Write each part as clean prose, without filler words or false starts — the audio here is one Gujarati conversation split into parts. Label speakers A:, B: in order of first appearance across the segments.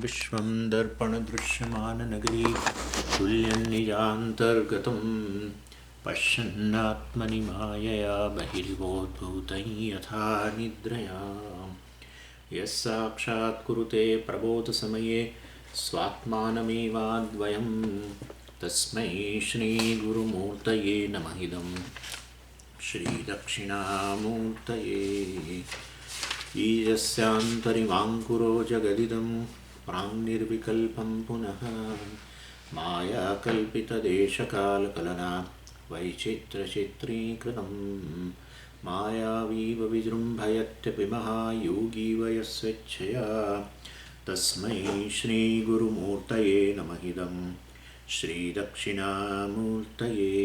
A: विश्वं दर्पणदृश्यमाननगरी तुल्यन्निजान्तर्गतं पश्यन्नात्मनि मायया बहिर्वोद्भूतं यथा निद्रया यः साक्षात् कुरुते प्रबोधसमये स्वात्मानमेवाद्वयं तस्मै श्रीगुरुमूर्तये नमः इदं श्रीदक्षिणामूर्तये ईयस्यान्तरिवाङ्कुरो जगदिदं प्राङ्निर्विकल्पं पुनः मायाकल्पितदेशकालकलना वैचित्र्यचित्रीकृतं मायावीव विजृम्भयत्यपि महायोगीव यस्वेच्छया तस्मै श्रीगुरुमूर्तये नमः इदं श्रीदक्षिणामूर्तये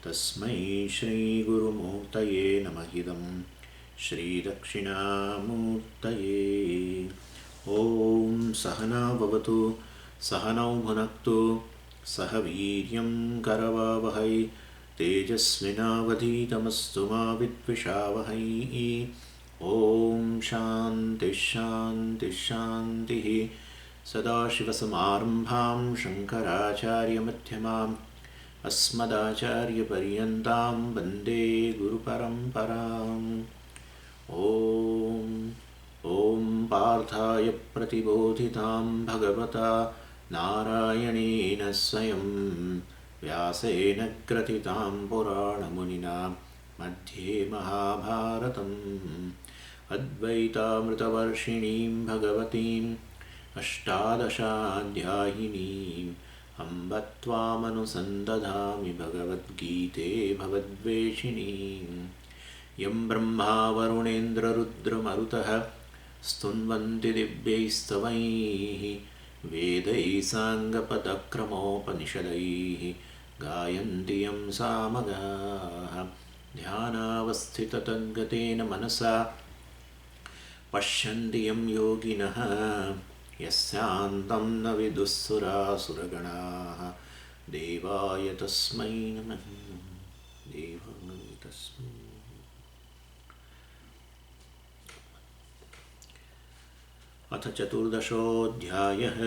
A: तस्मै श्रीगुरुमूर्तये नमः इदं श्रीदक्षिणामूर्तये। ॐ सहना भवतु सहनौ भुनक्तु सह वीर्यं करवावहै तेजस्विनावधीतमस्तु मा विद्विषावहै। ॐ शान्तिः शान्तिः शान्तिः। सदाशिवसमारम्भां शङ्कराचार्यमध्यमाम् अस्मदाचार्यपर्यन्तां वन्दे गुरुपरम्पराम्। ॐ पार्थाय प्रतिबोधितां भगवता नारायणेन स्वयं व्यासेन ग्रथितां पुराणमुनिना मध्ये महाभारतम् अद्वैतामृतवर्षिणीं भगवतीम् अष्टादशाध्यायिनीम् अम्ब त्वामनुसन्दधामि भगवद्गीते भवद्वेषिणीम्। यं ब्रह्मा वरुणेन्द्ररुद्रमरुतः स्तुन्वन्ति दिव्यैस्तवैः वेदैः साङ्गपदक्रमोपनिषदैः गायन्ति यं सामगाः ध्यानावस्थिततद्गतेन मनसा पश्यन्ति यं योगिनः यस्यान्तं न विदुःसुरासुरगणाः देवाय तस्मै नमः। देवाय तस्मै। अथ चतुर्दशोऽध्यायः।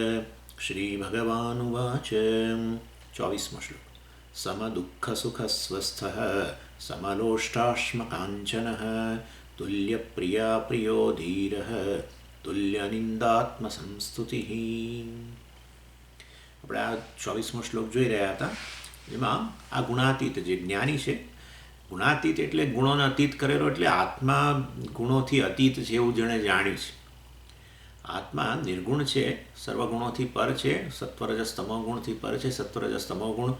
A: श्रीभगवानुवाच 24वां श्लोक। समदुःखसुखस्वस्थः समलोष्टाश्मकाञ्चनः तुल्यप्रिया प्रियो धीरः તુલ્યનિંદાત્મસંસ્તુતિઃ। આપણે આ 24મો શ્લોક જોઈ રહ્યા હતા, જેમાં આ ગુણાતીત જે જ્ઞાની છે, ગુણાતીત એટલે ગુણોને અતીત કરેલો, એટલે આત્મા ગુણોથી અતીત છે એવું જેણે જાણ્યું છે. આત્મા નિર્ગુણ છે, સર્વગુણોથી પર છે, સત્વરજસ તમો ગુણથી પર છે. સત્વરજસ તમો ગુણ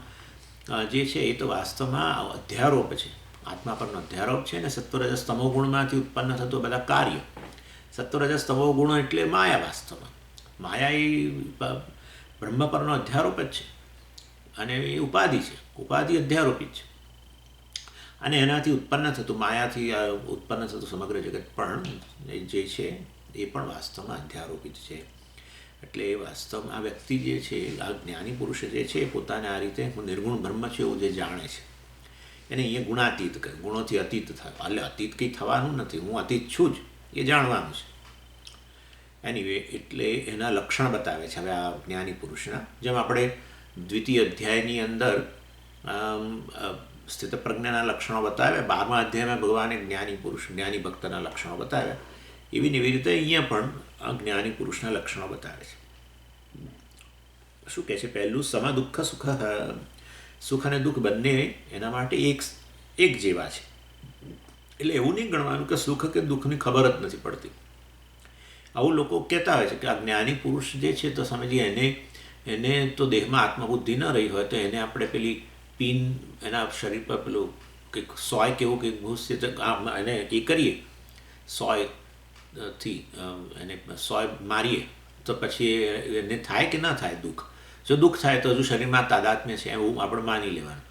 A: જે છે એ તો વાસ્તવમાં અધ્યારોપ છે, આત્મા પરનો અધ્યારોપ છે. અને સત્વરજસ તમો ગુણમાંથી ઉત્પન્ન થતો બધા કાર્ય. સત્વરજસ તમો ગુણો એટલે માયા. વાસ્તવમાં માયા એ બ્રહ્મ પરનો અધ્યારોપ જ છે, અને એ ઉપાધિ છે, ઉપાધિ અધ્યારોપિત છે. અને એનાથી ઉત્પન્ન થતું, માયાથી ઉત્પન્ન થતું સમગ્ર જગત પણ જે છે એ પણ વાસ્તવમાં અધ્યારોપિત છે. એટલે એ વાસ્તવમાં આ વ્યક્તિ જે છે, આ જ્ઞાની પુરુષ જે છે, પોતાને આ રીતે હું નિર્ગુણ બ્રહ્મ છે એવું જે જાણે છે, એને અહીંયા ગુણાતીત કહે. ગુણોથી અતીત થાય, એટલે અતીત કંઈ થવાનું નથી, હું અતીત છું જ એ જાણવાનું છે. એનીવે, એટલે એના લક્ષણ બતાવે છે હવે આ જ્ઞાની પુરુષના. જેમ આપણે દ્વિતીય અધ્યાયની અંદર સ્થિતપ્રજ્ઞાના લક્ષણો બતાવ્યા, 12મા અધ્યાયમાં ભગવાને જ્ઞાની પુરુષ, જ્ઞાની ભક્તના લક્ષણો બતાવ્યા. એવી રીતે અહીંયા પણ આ જ્ઞાની પુરુષના લક્ષણો બતાવે છે. શું કહે છે? પહેલું, સમ દુઃખ સુખ. સુખ અને દુઃખ બંને એના માટે એક જેવા છે. એટલે એવું નહીં ગણવાનું કે સુખ કે દુઃખની ખબર જ નથી પડતી. આવું લોકો કહેતા હોય છે કે આ જ્ઞાની પુરુષ જે છે, તો સમજીએ એને તો દેહમાં આત્મબુદ્ધિ ન રહી હોય તો એને આપણે પેલી પીન એના શરીર પર પેલું કંઈક સોય કેવું કંઈક ઘૂસશે તો એને એ કરીએ, સોયથી એને સોય મારીએ તો પછી એને થાય કે ના થાય દુઃખ. જો દુઃખ થાય તો હજુ શરીરમાં તાદાત્મ્ય છે એવું આપણે માની લેવાનું.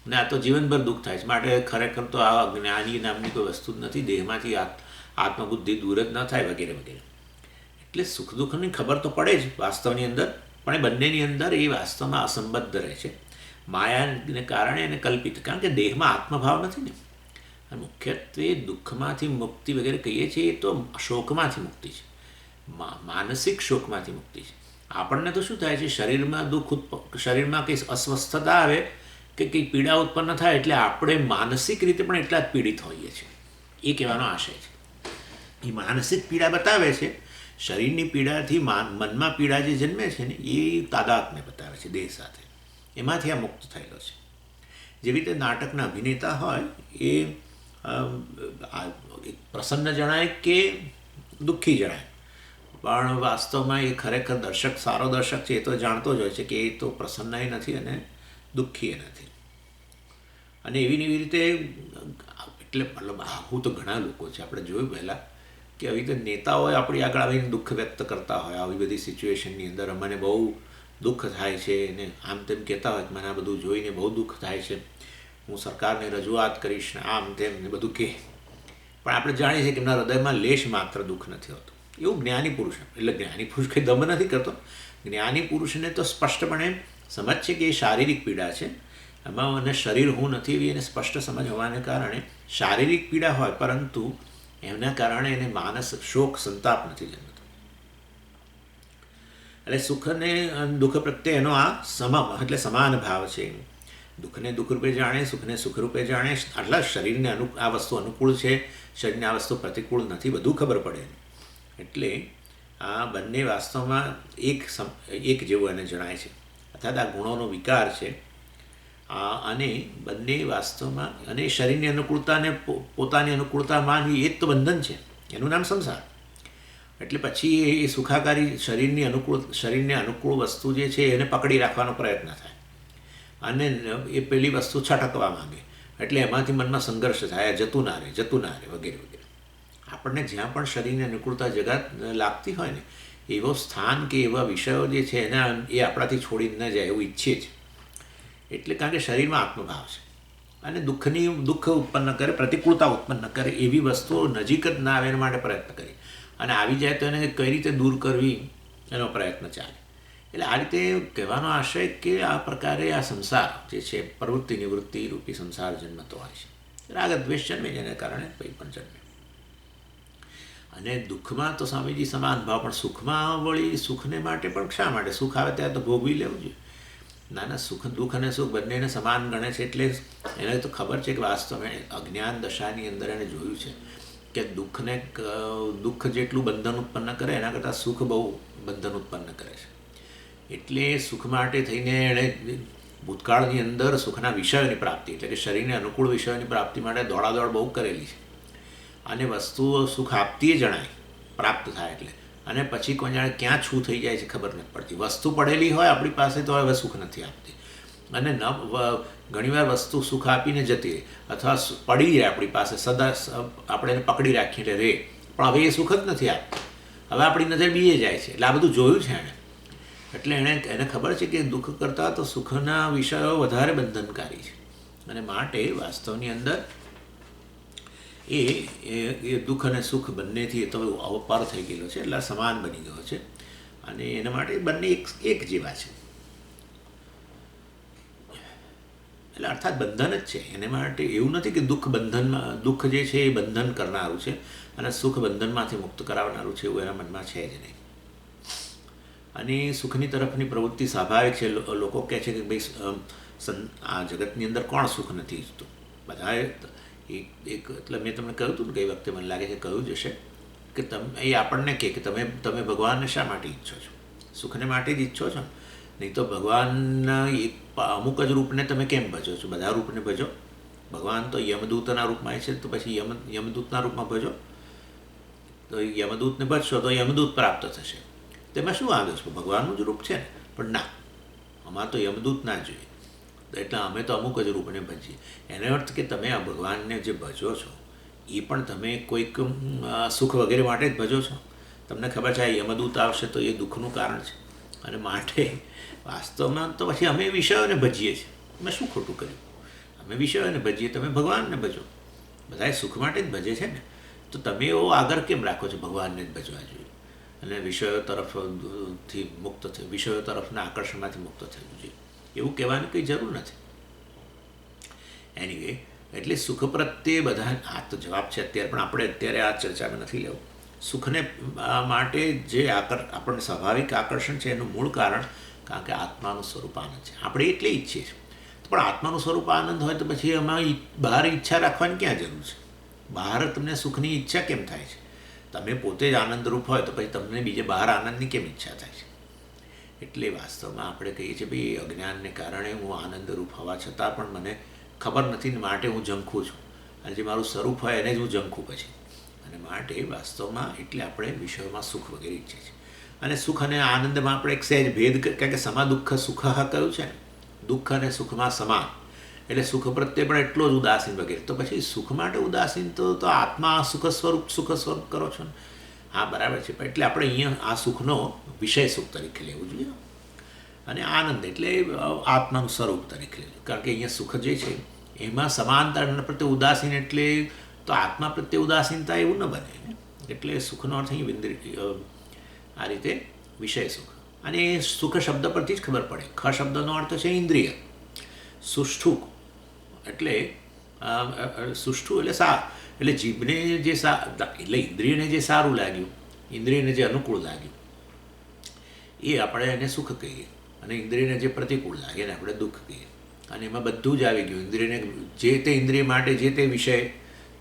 A: ને આ તો જીવનભર દુઃખ થાય છે. માટે ખરેખર તો આ જ્ઞાની નામની કોઈ વસ્તુ જ નથી, દેહમાંથી આત્મબુદ્ધિ દૂર જ ન થાય વગેરે વગેરે. એટલે સુખ દુઃખની ખબર તો પડે જ વાસ્તવની અંદર, પણ એ બંનેની અંદર એ વાસ્તવમાં અસંબદ્ધ રહે છે. માયાને કારણે એને કલ્પિત, કારણ કે દેહમાં આત્મભાવ નથી ને. અને મુખ્યત્વે દુઃખમાંથી મુક્તિ વગેરે કહીએ છીએ એ તો શોકમાંથી મુક્તિ છે. માનસિક શોકમાંથી મુક્તિ છે. આપણને તો શું થાય છે, શરીરમાં શરીરમાં કંઈ અસ્વસ્થતા આવે કે કંઈ પીડા ઉત્પન્ન થાય એટલે આપણે માનસિક રીતે પણ એટલા જ પીડિત હોઈએ છીએ. એ કહેવાનો આશય છે. એ માનસિક પીડા બતાવે છે. શરીરની પીડાથી મનમાં પીડા જે જન્મે છે ને એ તાદાત્મ્ય બતાવે છે દેહ સાથે. એમાંથી આ મુક્ત થયેલો છે. જેવી રીતે નાટકના અભિનેતા હોય એ પ્રસન્ન જણાય કે દુઃખી જણાય, પણ વાસ્તવમાં એ ખરેખર દર્શક, સારો દર્શક છે એ તો જાણતો જ હોય છે કે એ તો પ્રસન્નય નથી અને દુઃખી નથી. અને એવી રીતે એટલે મતલબ આવું તો ઘણા લોકો છે, આપણે જોયું પહેલાં કે આવી રીતે નેતાઓએ આપણી આગળ આવીને દુઃખ વ્યક્ત કરતા હોય આવી બધી સિચ્યુએશનની અંદર. મને બહુ દુઃખ થાય છે ને આમ તેમ કહેતા હોય કે મને આ બધું જોઈને બહુ દુઃખ થાય છે, હું સરકારને રજૂઆત કરીશ ને આમ તેમ ને બધું કહે. પણ આપણે જાણીએ છીએ કે એમના હૃદયમાં લેશ માત્ર દુઃખ નથી હોતું. એવું જ્ઞાની પુરુષ, એટલે જ્ઞાની પુરુષ કંઈ દમ નથી કરતો. જ્ઞાની પુરુષને તો સ્પષ્ટપણે સમજ છે કે એ શારીરિક પીડા છે, એમાં મને શરીર હું નથી એવી એને સ્પષ્ટ સમજ હોવાને કારણે શારીરિક પીડા હોય, પરંતુ એમના કારણે એને માનસ શોક સંતાપ નથી જન્મતો. એટલે સુખને દુઃખ પ્રત્યે એનો આ એટલે સમાન ભાવ છે. દુઃખને દુઃખ રૂપે જાણે, સુખને સુખ રૂપે જાણે. આટલા શરીરને આ વસ્તુ અનુકૂળ છે, શરીરને આ વસ્તુ પ્રતિકૂળ નથી, બધું ખબર પડે. એટલે આ બંને વાસ્તવમાં એક જેવું એને જણાય છે, અર્થાત આ ગુણોનો વિકાર છે. અને બંને વાસ્તવમાં અને શરીરની અનુકૂળતા અને પોતાની અનુકૂળતા માનવી એ જ તો બંધન છે, એનું નામ સંસાર. એટલે પછી એ સુખાકારી શરીરને અનુકૂળ વસ્તુ જે છે એને પકડી રાખવાનો પ્રયત્ન થાય અને એ પેલી વસ્તુ છટકવા માંગે, એટલે એમાંથી મનમાં સંઘર્ષ થાય, જતું ના રહે વગેરે વગેરે. આપણને જ્યાં પણ શરીરની અનુકૂળતા જગત લાગતી હોય ને એવો સ્થાન કે એવા વિષયો જે છે એના એ આપણાથી છોડી ન જાય એવું ઈચ્છે જ. એટલે કારણ કે શરીરમાં આત્મભાવ છે અને દુઃખ ઉત્પન્ન કરે, પ્રતિકૂળતા ઉત્પન્ન કરે એવી વસ્તુઓ નજીક જ ના આવે એના માટે પ્રયત્ન કરી, અને આવી જાય તો એને કઈ રીતે દૂર કરવી એનો પ્રયત્ન ચાલે. એટલે આ રીતે કહેવાનો આશય કે આ પ્રકારે આ સંસાર જે છે પ્રવૃત્તિ નિવૃત્તિ રૂપી સંસાર જન્મતો હોય છે. રાગ દ્વેષ જન્મે જેને કારણે કંઈ પણ જન્મે. અને દુઃખમાં તો સ્વામીજી સમાન ભાવ, પણ સુખમાં વળી સુખને માટે પણ શા માટે? સુખ આવે ત્યારે તો ભોગવી લેવું જોઈએ. ના, દુઃખ અને સુખ બંનેને સમાન ગણે છે. એટલે એને તો ખબર છે કે વાસ્તવમાં અજ્ઞાન દશાની અંદર એને જોયું છે કે દુઃખ જેટલું બંધન ઉત્પન્ન કરે એના કરતાં સુખ બહુ બંધન ઉત્પન્ન કરે છે. એટલે સુખ માટે થઈને એણે ભૂતકાળની અંદર સુખના વિષયોની પ્રાપ્તિ, એટલે કે શરીરને અનુકૂળ વિષયોની પ્રાપ્તિ માટે દોડાદોડ બહુ કરેલી છે. અને વસ્તુઓ સુખ આપતી જણાય પ્રાપ્ત થાય એટલે, અને પછી કોઈ જાણે ક્યાં છૂ થઈ જાય છે ખબર નથી પડતી. વસ્તુ પડેલી હોય આપણી પાસે તો હવે સુખ નથી આપતી, અને ઘણીવાર વસ્તુ સુખ આપીને જતી રહે અથવા પડી જાય આપણી પાસે, સદા આપણે એને પકડી રાખીએ એટલે રહે, પણ હવે એ સુખ જ નથી આપતું. હવે આપણી નજર બીજે જાય છે. એટલે આ બધું જોયું છે એણે. એટલે એને ખબર છે કે દુઃખ કરતાં તો સુખના વિષયો વધારે બંધનકારી છે, અને માટે વાસ્તવની અંદર એ દુઃખ અને સુખ બંનેથી તો અવપાર થઈ ગયેલો છે, એટલે સમાન બની ગયો છે. અને એના માટે બંને એક જેવા છે. એટલે અર્થાત બંધન જ છે. એને માટે એવું નથી કે દુઃખ જે છે એ બંધન કરનારું છે અને સુખ બંધનમાંથી મુક્ત કરાવનારું છે, એવું એના મનમાં છે જ નહીં. અને સુખની તરફની પ્રવૃત્તિ સ્વાભાવિક છે. લોકો કહે છે કે ભાઈ આ જગતની અંદર કોણ સુખ નથી ઈચ્છતું? બધાએ એટલે મેં તમને કહ્યું હતું ને કઈ વખતે, મને લાગે છે કહ્યું જ હશે કે એ આપણને કહે કે તમે ભગવાનને શા માટે ઈચ્છો છો? સુખને માટે જ ઈચ્છો છો, નહીં તો ભગવાનના અમુક જ રૂપને તમે કેમ ભજો છો? બધા રૂપને ભજો. ભગવાન તો યમદૂતના રૂપમાં છે, તો પછી યમદૂતના રૂપમાં ભજો. તો યમદૂતને ભજશો તો યમદૂત પ્રાપ્ત થશે. તેમાં શું આવ્યું છે? ભગવાનનું જ રૂપ છે ને. પણ ના, અમારે તો યમદૂત ના જોઈએ, એટલે અમે તો અમુક જ રૂપને ભજીએ. એનો અર્થ કે તમે આ ભગવાનને જે ભજો છો એ પણ તમે કોઈક સુખ વગેરે માટે જ ભજો છો. તમને ખબર છે આ યમદૂત આવશે તો એ દુઃખનું કારણ છે, અને માટે વાસ્તવમાં તો પછી અમે વિષયોને ભજીએ છીએ. અમે શું ખોટું કર્યું? અમે વિષયોને ભજીએ, તમે ભગવાનને ભજો. બધા સુખ માટે જ ભજે છે ને, તો તમે એવો આગળ કેમ રાખો છો ભગવાનને જ ભજવા જોઈએ અને વિષયો તરફથી મુક્ત થયું, વિષયો તરફના આકર્ષણમાંથી મુક્ત થયું જોઈએ એવું કહેવાની કંઈ જરૂર નથી. એનીવે, એટલે સુખ પ્રત્યે બધા આ તો જવાબ છે અત્યારે, પણ આપણે અત્યારે આ ચર્ચામાં નથી લેવું. સુખને માટે જે આપણને સ્વાભાવિક આકર્ષણ છે એનું મૂળ કારણ કે આત્માનું સ્વરૂપ આનંદ છે. આપણે એટલે ઈચ્છીએ છીએ, પણ આત્માનું સ્વરૂપ આનંદ હોય તો પછી એમાં બહાર ઈચ્છા રાખવાની ક્યાં જરૂર છે? બહાર તમને સુખની ઈચ્છા કેમ થાય છે? તમે પોતે જ આનંદરૂપ હોય તો પછી તમને બીજે બહાર આનંદની કેમ ઈચ્છા થાય છે? એટલે વાસ્તવમાં આપણે કહીએ છીએ ભાઈ અજ્ઞાનને કારણે હું આનંદરૂપ હોવા છતાં પણ મને ખબર નથી ને માટે હું ઝંખું છું, અને જે મારું સ્વરૂપ હોય એને જ હું ઝંખું પછી. અને માટે વાસ્તવમાં એટલે આપણે વિષયોમાં સુખ વગેરે ઈચ્છીએ છીએ. અને સુખ અને આનંદમાં આપણે એક સહેજ ભેદ, કારણ કે સમા દુઃખ સુખ કહ્યું છે ને, દુઃખ અને સુખમાં સમાન, એટલે સુખ પ્રત્યે પણ એટલો જ ઉદાસીન વગેરે. તો પછી સુખ માટે ઉદાસીન તો આત્મા સુખ સ્વરૂપ કરો છો ને? હા, બરાબર છે. એટલે આપણે અહીંયા આ સુખનો વિષય સુખ તરીકે લેવું જોઈએ, અને આનંદ એટલે આત્માનું સ્વરૂપ તરીકે લેવું. કારણ કે અહીંયા સુખ જે છે એમાં સમાનતા પ્રત્યે ઉદાસીન, એટલે તો આત્મા પ્રત્યે ઉદાસીનતા એવું ન બને. એટલે સુખનો અર્થ અહીં આ રીતે વિષય સુખ. અને સુખ શબ્દ પરથી જ ખબર પડે. ખ શબ્દનો અર્થ છે ઇન્દ્રિય. સુષ્ઠુ એટલે સુષ્ઠુ એટલે એટલે જીભને જે એટલે ઇન્દ્રિયને જે સારું લાગ્યું, ઇન્દ્રિયને જે અનુકૂળ લાગ્યું એ આપણે એને સુખ કહીએ, અને ઇન્દ્રિયને જે પ્રતિકૂળ લાગે એને આપણે દુઃખ કહીએ. અને એમાં બધું જ આવી ગયું. ઇન્દ્રિયને જે તે ઇન્દ્રિય માટે જે તે વિષય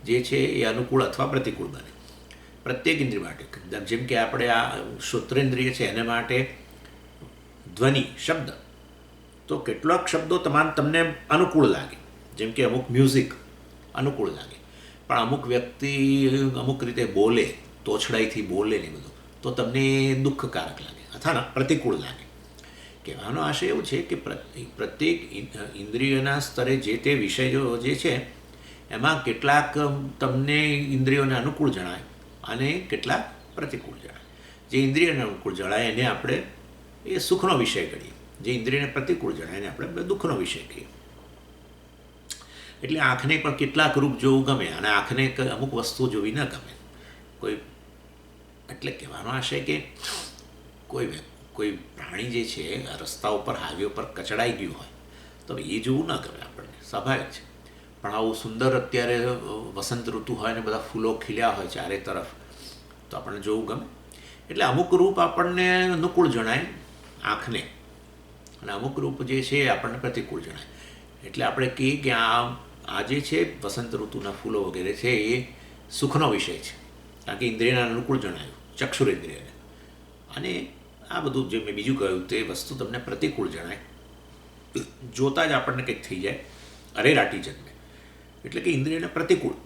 A: જે છે એ અનુકૂળ અથવા પ્રતિકૂળ બને. પ્રત્યેક ઇન્દ્રિય માટે, જેમ કે આપણે આ શ્રોત્રેન્દ્રિય છે એને માટે ધ્વનિ શબ્દ, તો કેટલાક શબ્દો તમને અનુકૂળ લાગે, જેમ કે અમુક મ્યુઝિક અનુકૂળ લાગે, પણ અમુક વ્યક્તિ અમુક રીતે બોલે, તોછડાઈથી બોલે ને બધું, તો તમને દુઃખકારક લાગે અથવા પ્રતિકૂળ લાગે. કહેવાનો આશય એવું છે કે પ્રત્યેક ઇન્દ્રિયોના સ્તરે જે તે વિષયો જે છે એમાં કેટલાક તમને ઇન્દ્રિયોને અનુકૂળ જણાય અને કેટલાક પ્રતિકૂળ જણાય. જે ઇન્દ્રિયને અનુકૂળ જણાય એને આપણે એ સુખનો વિષય ગણીએ, જે ઇન્દ્રિયને પ્રતિકૂળ જણાય એને આપણે દુઃખનો વિષય કહીએ. એટલે આંખને પણ કેટલાક રૂપ જોવું ગમે, અને આંખને અમુક વસ્તુ જોવી ન ગમે. એટલે કહેવાનો આશય કે કોઈ પ્રાણી જે છે રસ્તા ઉપર હાઈવે ઉપર કચડાઈ ગયું હોય તો એ જોવું ન ગમે આપણને, સ્વાભાવિક છે. પણ આવું સુંદર અત્યારે વસંત ઋતુ હોય ને બધા ફૂલો ખીલ્યા હોય ચારે તરફ, તો આપણને જોવું ગમે. એટલે અમુક રૂપ આપણને અનુકૂળ જણાય આંખને, અને અમુક રૂપ જે છે આપણને પ્રતિકૂળ જણાય. એટલે આપણે કહીએ કે આ જે છે વસંત ઋતુના ફૂલો વગેરે છે એ સુખનો વિષય છે, કારણ કે ઇન્દ્રિયના અનુકૂળ જણાયું, ચક્ષુરેન્દ્રિયને. અને આ બધું જે મેં બીજું કહ્યું તે વસ્તુ તમને પ્રતિકૂળ જણાય, જોતાં જ આપણને કંઈક થઈ જાય, અરેરાટી જન્મે, એટલે કે ઇન્દ્રિયને પ્રતિકૂળ,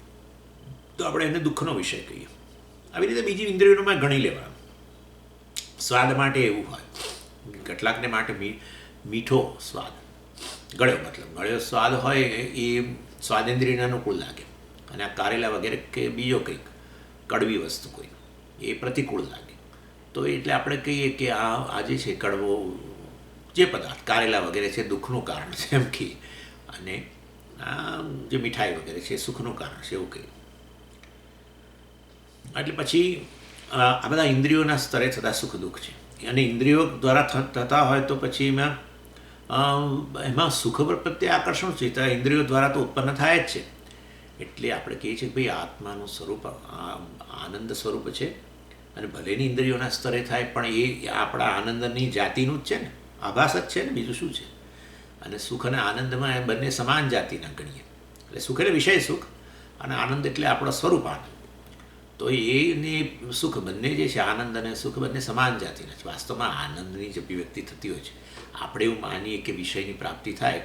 A: તો આપણે એને દુઃખનો વિષય કહીએ. આવી રીતે બીજી ઇન્દ્રિયોમાં ગણી લેવાનું. સ્વાદ માટે એવું હોય, કેટલાકને માટે મીઠો સ્વાદ, ગળ્યો સ્વાદ હોય એ સ્વાદેન્દ્રિયને અનુકૂળ લાગે, અને આ કારેલા વગેરે કે બીજો કંઈક કડવી વસ્તુ કોઈ એ પ્રતિકૂળ લાગે. તો એટલે આપણે કહીએ કે આ જે છે કડવો જે પદાર્થ કારેલા વગેરે છે દુઃખનું કારણ છે એમ કહીએ, અને આ જે મીઠાઈ વગેરે છે સુખનું કારણ છે એવું કહીએ. એટલે પછી આ બધા ઇન્દ્રિયોના સ્તરે થતા સુખ દુઃખ છે, અને ઇન્દ્રિયો દ્વારા થતા હોય તો પછી એમાં સુખ પ્રત્યે આકર્ષણ છે તો ઇન્દ્રિયો દ્વારા તો ઉત્પન્ન થાય જ છે. એટલે આપણે કહીએ છીએ કે ભાઈ આત્માનું સ્વરૂપ આનંદ સ્વરૂપ છે, અને ભલેની ઇન્દ્રિયોના સ્તરે થાય પણ એ આપણા આનંદની જાતિનું જ છે ને, આભાસ જ છે ને, બીજું શું છે. અને સુખ અને આનંદમાં એ બંને સમાન જાતિના ગણીએ. એટલે સુખ એટલે વિષય સુખ, અને આનંદ એટલે આપણો સ્વરૂપ આનંદ. તો એને સુખ બંને જે છે, આનંદ અને સુખ બંને સમાન જાતિના છે. વાસ્તવમાં આનંદની જ અભિવ્યક્તિ થતી હોય છે. આપણે એવું માનીએ કે વિષયની પ્રાપ્તિ થાય,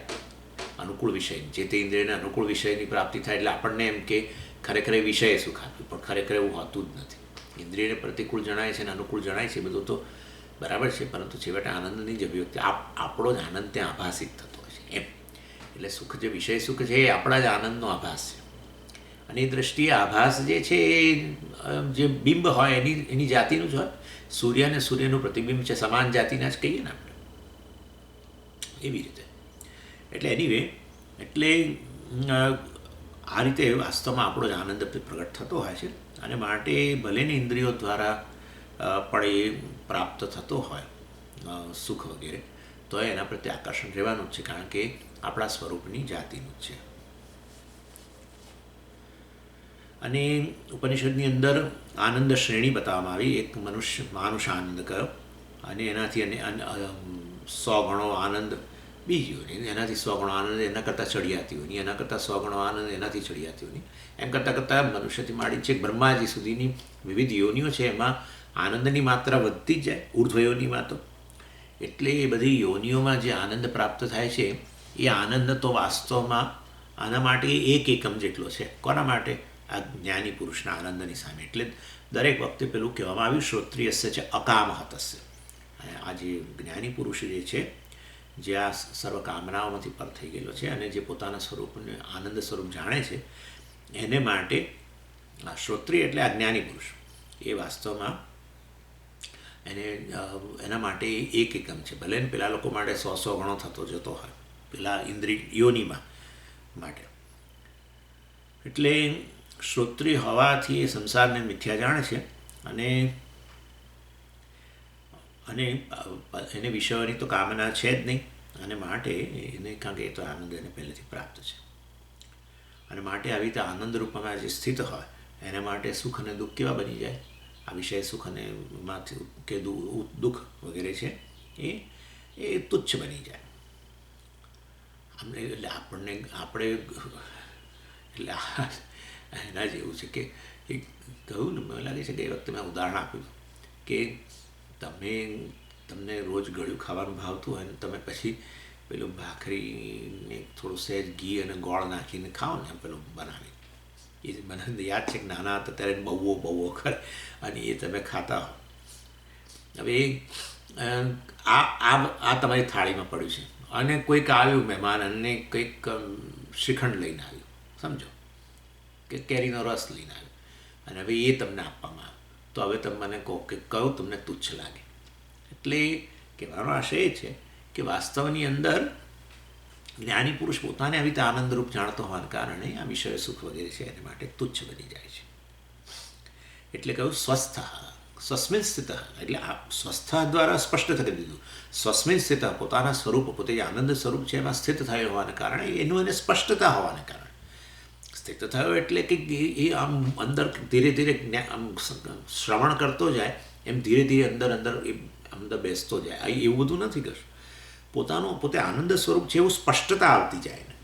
A: અનુકૂળ વિષયની, જે તે ઇન્દ્રિયને અનુકૂળ વિષયની પ્રાપ્તિ થાય એટલે આપણને એમ કે ખરેખર એ વિષયે સુખ આપ્યું, પણ ખરેખર એવું હોતું જ નથી. ઇન્દ્રિયને પ્રતિકૂળ જણાય છે અને અનુકૂળ જણાય છે બધું તો બરાબર છે, પરંતુ છેવટે આનંદની જ અભિવ્યક્તિ, આપણો જ આનંદ ત્યાં આભાસિત થતો હોય છે એમ. એટલે સુખ જે વિષય સુખ છે એ આપણા જ આનંદનો આભાસ છે. અને એ દૃષ્ટિએ આભાસ જે છે એ જે બિંબ હોય એની જાતિનું જ હોય. સૂર્ય અને સૂર્યનું પ્રતિબિંબ છે, સમાન જાતિના જ કહીએ ને આપણે, એવી રીતે. એટલે એનીવે, એટલે આ રીતે વાસ્તવમાં આપણો જ આનંદ પ્રગટ થતો હોય છે. અને માટે ભલેને ઇન્દ્રિયો દ્વારા પણ એ પ્રાપ્ત થતો હોય સુખ વગેરે, તો એના પ્રત્યે આકર્ષણ રહેવાનું જ છે, કારણ કે આપણા સ્વરૂપની જાતિનું જ છે. અને ઉપનિષદની અંદર આનંદ શ્રેણી બતાવવામાં આવી. એક માનુષ આનંદ કયો, અને એનાથી 100 ગણો આનંદ બીજીઓની, એનાથી 100 ગણો આનંદ એના કરતાં ચડિયાતીઓની, એના કરતાં 100 ગણો આનંદ એનાથી ચડિયાતીઓની, એમ કરતાં કરતાં મનુષ્યથી માંડી છે બ્રહ્માજી સુધીની વિવિધ યોનિઓ છે. એમાં આનંદની માત્રા વધતી જ જાય ઉર્ધ્વ યોનિમાં તો. એટલે એ બધી યોનિઓમાં જે આનંદ પ્રાપ્ત થાય છે એ આનંદ તો વાસ્તવમાં આના માટે એક એકમ જેટલો છે. કોના માટે? આ જ્ઞાની પુરુષના આનંદની સામે. એટલે દરેક વખતે પેલું કહેવામાં આવ્યું, શ્રોત્રિયસ્ય છે અકામહતસ્ય. આ જે જ્ઞાની પુરુષ જે છે, જે આ સર્વ કામનાઓમાંથી પર થઈ ગયેલો છે અને જે પોતાના સ્વરૂપને આનંદ સ્વરૂપ જાણે છે, એને માટે આ શ્રોત્રિય એટલે આ જ્ઞાની પુરુષ એ વાસ્તવમાં એના માટે એક એકમ છે. ભલે ને પેલા લોકો માટે 100 ગણો થતો જતો હોય, પેલા ઇન્દ્રિય યોનિમાં માટે. એટલે શ્રોત્રિય હોવાથી એ સંસારને મિથ્યા જાણે છે અને એને વિષયોની તો કામના છે જ નહીં, અને માટે એને કારણ કે એ તો આનંદ એને પહેલેથી પ્રાપ્ત છે, અને માટે આવી રીતે આનંદરૂપમાં જે સ્થિત હોય એના માટે સુખ અને દુઃખ કેવા બની જાય? આ વિષય સુખ અને માંથી કે દુઃખ વગેરે છે એ તુચ્છ બની જાય. એટલે આપણે એટલે એના જેવું છે કે એ કહ્યું ને, મને લાગે છે કે એ વખતે મેં ઉદાહરણ આપ્યું કે તમને રોજ ગળ્યું ખાવાનું ભાવતું હોય ને તમે પછી પેલું ભાખરીને થોડું સહેજ ઘી અને ગોળ નાખીને ખાઓ ને પેલું બનાવી, એ મને યાદ છે કે નાના હતા ત્યારે બહુ ખરે, અને એ તમે ખાતા હો. હવે આ તમારી થાળીમાં પડ્યું છે અને કોઈક આવ્યું મહેમાન અને કંઈક શ્રીખંડ લઈને આવ્યું, સમજો કે કેરીનો રસ લઈને આવ્યો, અને હવે એ તમને આપવામાં આવે, તો હવે તમે મને કહો કે કયું તમને તુચ્છ લાગે? એટલે કહેવાનો આશય એ છે કે વાસ્તવની અંદર જ્ઞાની પુરુષ પોતાને આવી રીતે આનંદરૂપ જાણતો હોવાને કારણે આ વિષય સુખ વગેરે છે એને માટે તુચ્છ બની જાય છે. એટલે કહ્યું સ્વસ્થ, સ્વસ્મિન સ્થિત. એટલે આ સ્વસ્થ દ્વારા સ્પષ્ટ કરી દીધું. સ્વસ્મિન સ્થિત, પોતાના સ્વરૂપ, પોતે જે આનંદ સ્વરૂપ છે એમાં સ્થિત થયો હોવાને કારણે, એનું એને સ્પષ્ટતા હોવાને કારણે સ્થિત થયો. એટલે કે એ આમ અંદર ધીરે ધીરે આમ શ્રવણ કરતો જાય એમ ધીરે ધીરે અંદર બેસતો જાય. એવું બધું નથી કરશું, પોતે આનંદ સ્વરૂપ છે એવું સ્પષ્ટતા આવતી જાય ને.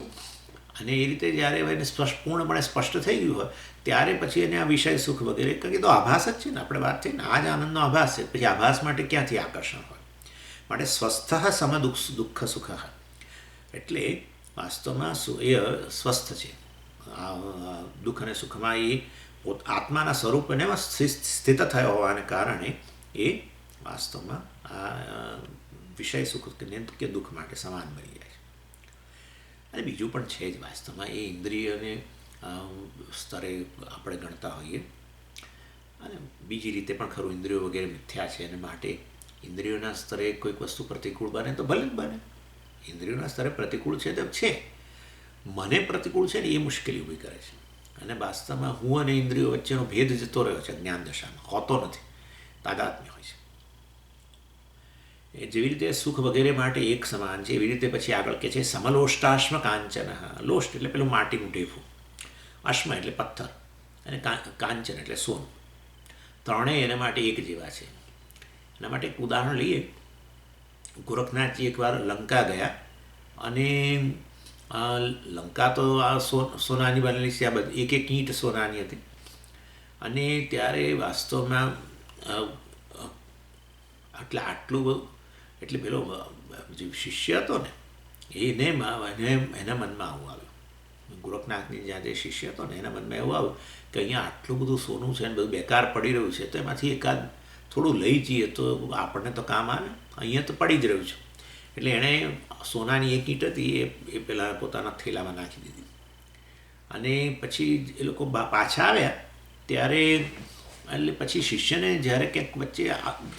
A: અને એ રીતે જ્યારે એને પૂર્ણપણે સ્પષ્ટ થઈ ગયું હોય ત્યારે પછી એને આ વિષય સુખ વગેરે, કારણ કે તો આભાસ જ છે ને, આપણે વાત થઈ ને આ જ આનંદનો આભાસ છે. પછી આભાસ માટે ક્યાંથી આકર્ષણ હોય? માટે સ્વસ્થ સમ દુઃખ સુખ. એટલે વાસ્તવમાં એ સ્વસ્થ છે. દુઃખ અને સુખમાં એ આત્માના સ્વરૂપ અને સ્થિત થયો હોવાને કારણે એ વાસ્તવમાં આ વિષય સુખ કે દુઃખ માટે સમાન બની જાય છે. અને બીજું પણ છે જ વાસ્તવમાં, એ ઇન્દ્રિયને સ્તરે આપણે ગણતા હોઈએ, અને બીજી રીતે પણ ખરું ઇન્દ્રિયો વગેરે મિથ્યા છે, અને માટે ઇન્દ્રિયોના સ્તરે કોઈક વસ્તુ પ્રતિકૂળ બને તો ભલે જ બને. ઇન્દ્રિયોના સ્તરે પ્રતિકૂળ છે તો છે, મને પ્રતિકૂળ છે ને એ મુશ્કેલી ઊભી કરે છે. અને વાસ્તવમાં હું અને ઇન્દ્રિયો વચ્ચેનો ભેદ જતો રહ્યો છે જ્ઞાન દશામાં, હોતો નથી, તાદાત્મ્ય હોય છે. જેવી રીતે સુખ વગેરે માટે એક સમાન છે, એવી રીતે પછી આગળ કે છે સમલોષ્ટાશ્મ કાંચન. લોષ્ટ એટલે પેલું માટીનું ઢેફું, અશ્મ એટલે પથ્થર, અને કાંચન એટલે સોનું. ત્રણેય એના માટે એક જેવા છે. એના માટે એક ઉદાહરણ લઈએ. ગોરખનાથજી એકવાર લંકા ગયા, અને લંકા તો આ સોનાની બનેલી છે, આ બધી એક એક ઈંટ સોનાની હતી. અને ત્યારે વાસ્તવમાં આટલું બધું, એટલે પેલો જે શિષ્ય હતો ને એના મનમાં આવું આવ્યું. ગોરખનાથની જ્યાં જે શિષ્ય હતો ને એના મનમાં એવું આવ્યું કે અહીંયા આટલું બધું સોનું છે ને બધું બેકાર પડી રહ્યું છે, તો એમાંથી એકાદ થોડું લઈ જઈએ તો આપણને તો કામ આવે, અહીંયા તો પડી જ રહ્યું છે. એટલે એણે સોનાની એક ઈંટ હતી એ પેલા પોતાના થેલામાં નાખી દીધી. અને પછી એ લોકો પાછા આવ્યા ત્યારે, એટલે પછી શિષ્યને જ્યારે ક્યાંક વચ્ચે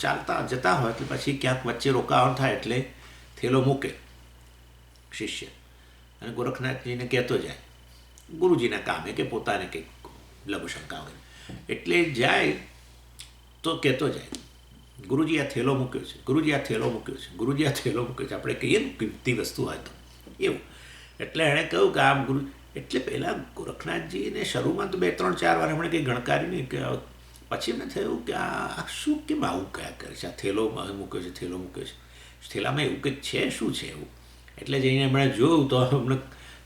A: ચાલતા જતા હોય એટલે પછી ક્યાંક વચ્ચે રોકાવાનું થાય એટલે થેલો મૂકે શિષ્ય, અને ગોરખનાથજીને કહેતો જાય ગુરુજીના કામે કે પોતાને કંઈક લઘુશંકા હોય, એટલે જાય તો કહેતો જાય ગુરુજી આ થેલો મૂક્યો છે, ગુરુજી આ થેલો મૂક્યો છે, ગુરુજી આ થેલો મૂક્યો છે. આપણે કહીએ ને કિંમતી વસ્તુ હોય તો એવું. એટલે એણે કહ્યું કે આ ગુરુ, એટલે પહેલાં ગોરખનાથજીને શરૂમાં તો 2 3 4 વાર એમણે કંઈ ગણકારી નહીં કે પછી એમને થયું કે આ શું કેમ આવું કયા કરે છે, આ થેલો મૂક્યો છે, થેલો મૂક્યો છે, થેલામાં એવું કંઈક છે, શું છે એવું. એટલે જઈને એમણે જોયું તો એમણે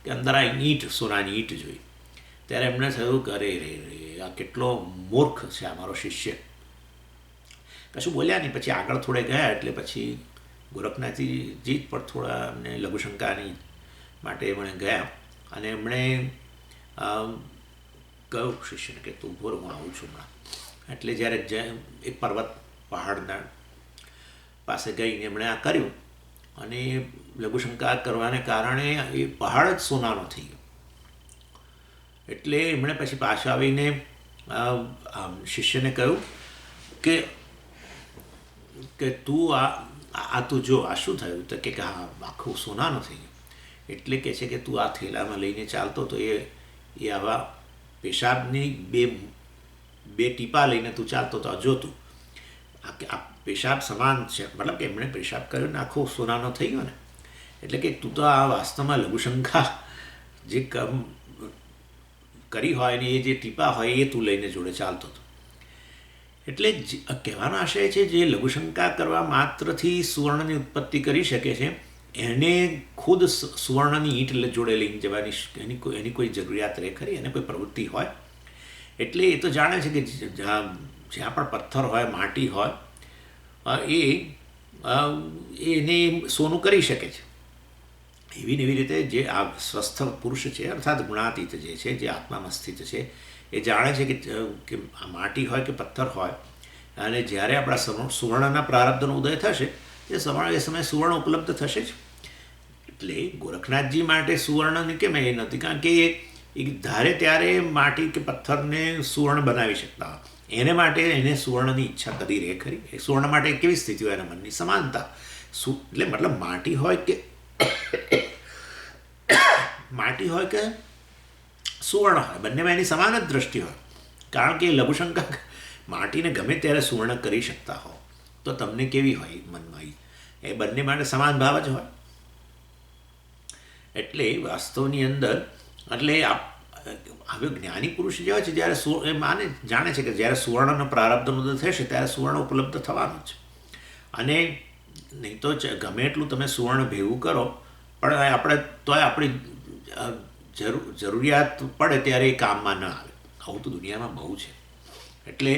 A: કે અંદર આ ઈંટ, સોનાની ઈંટ જોઈ. ત્યારે એમણે થયું કે અરે રે રે, આ કેટલો મૂર્ખ છે આ મારો શિષ્ય. કશું બોલ્યા નહીં. પછી આગળ થોડે ગયા એટલે પછી ગોરખનાથજી પર થોડા એમને લઘુશંકાની માટે એમણે ગયા અને એમણે કહ્યું શિષ્યને કે તું ઊભો રહો, હું આવું છું હમણાં. એટલે જ્યારે એક પર્વત પહાડના પાસે ગઈને એમણે આ કર્યું અને લઘુશંકા કરવાને કારણે એ પહાડ જ સોનાનો થઈ ગયો. એટલે એમણે પછી પાછા આવીને શિષ્યને કહ્યું કે તું આ તું જો આ શું થયું. તો કે હા, આખું સોનાનો થઈ ગયું. એટલે કહે છે કે તું આ થેલામાં લઈને ચાલતો તો એ આવા પેશાબની બે ટીપા લઈને તું ચાલતો તો જો તું આ પેશાબ સમાન છે, મતલબ કે એમણે પેશાબ કર્યો ને આખો સોનાનો થઈ ગયો ને. એટલે કે તું તો આ વાસ્તવમાં લઘુશંકા જે કરી હોય ને એ જે ટીપા હોય એ તું લઈને જોડે ચાલતો હતો. એટલે કહેવાનો આશય છે જે લઘુશંકા કરવા માત્રથી સુવર્ણની ઉત્પત્તિ કરી શકે છે એને ખુદ સુવર્ણની ઈંટ જોડે લઈને જવાની એની કોઈ જરૂરિયાત રહે ખરી, એને કોઈ પ્રવૃત્તિ હોય. એટલે એ તો જાણે છે કે જ્યાં પણ પથ્થર હોય, માટી હોય, એને સોનું કરી શકે છે. એવી ને એવી રીતે જે આ સ્વસ્થ પુરુષ છે અર્થાત ગુણાતીત જે છે, જે આત્મામાં સ્થિત છે, એ જાણે છે કે આ માટી હોય કે પથ્થર હોય અને જ્યારે આપણા સુવર્ણના પ્રારબ્ધનો ઉદય થશે એ સમયે સુવર્ણ ઉપલબ્ધ થશે જ. એટલે ગોરખનાથજી માટે સુવર્ણની કેમ એ નથી, કારણ કે એ ધારે ત્યારે માટી કે પથ્થરને સુવર્ણ બનાવી શકતા હોય. એને માટે એને સુવર્ણની ઈચ્છા કદી રહે ખરી. એ સુવર્ણ માટે કેવી સ્થિતિ હોય એના મનની સમાનતા. એટલે મતલબ માટી હોય કે સુવર્ણ હોય, બંનેમાં એની સમાન જ દ્રષ્ટિ હોય. કારણ કે લઘુશંકા માટીને ગમે ત્યારે સુવર્ણ કરી શકતા હો તો તમને કેવી હોય મનમાં? એ બંને માટે સમાન ભાવ જ હોય. એટલે વાસ્તવની અંદર એટલે હવે જ્ઞાની પુરુષ જે હોય છે જ્યારે જાણે છે કે જ્યારે સુવર્ણનો પ્રારબ્ધનો થશે ત્યારે સુવર્ણ ઉપલબ્ધ થવાનું છે. અને નહીં તો ગમે એટલું તમે સુવર્ણ ભેગું કરો પણ આપણી જરૂરિયાત પડે ત્યારે એ કામમાં ન આવે. આવું તો દુનિયામાં બહુ છે. એટલે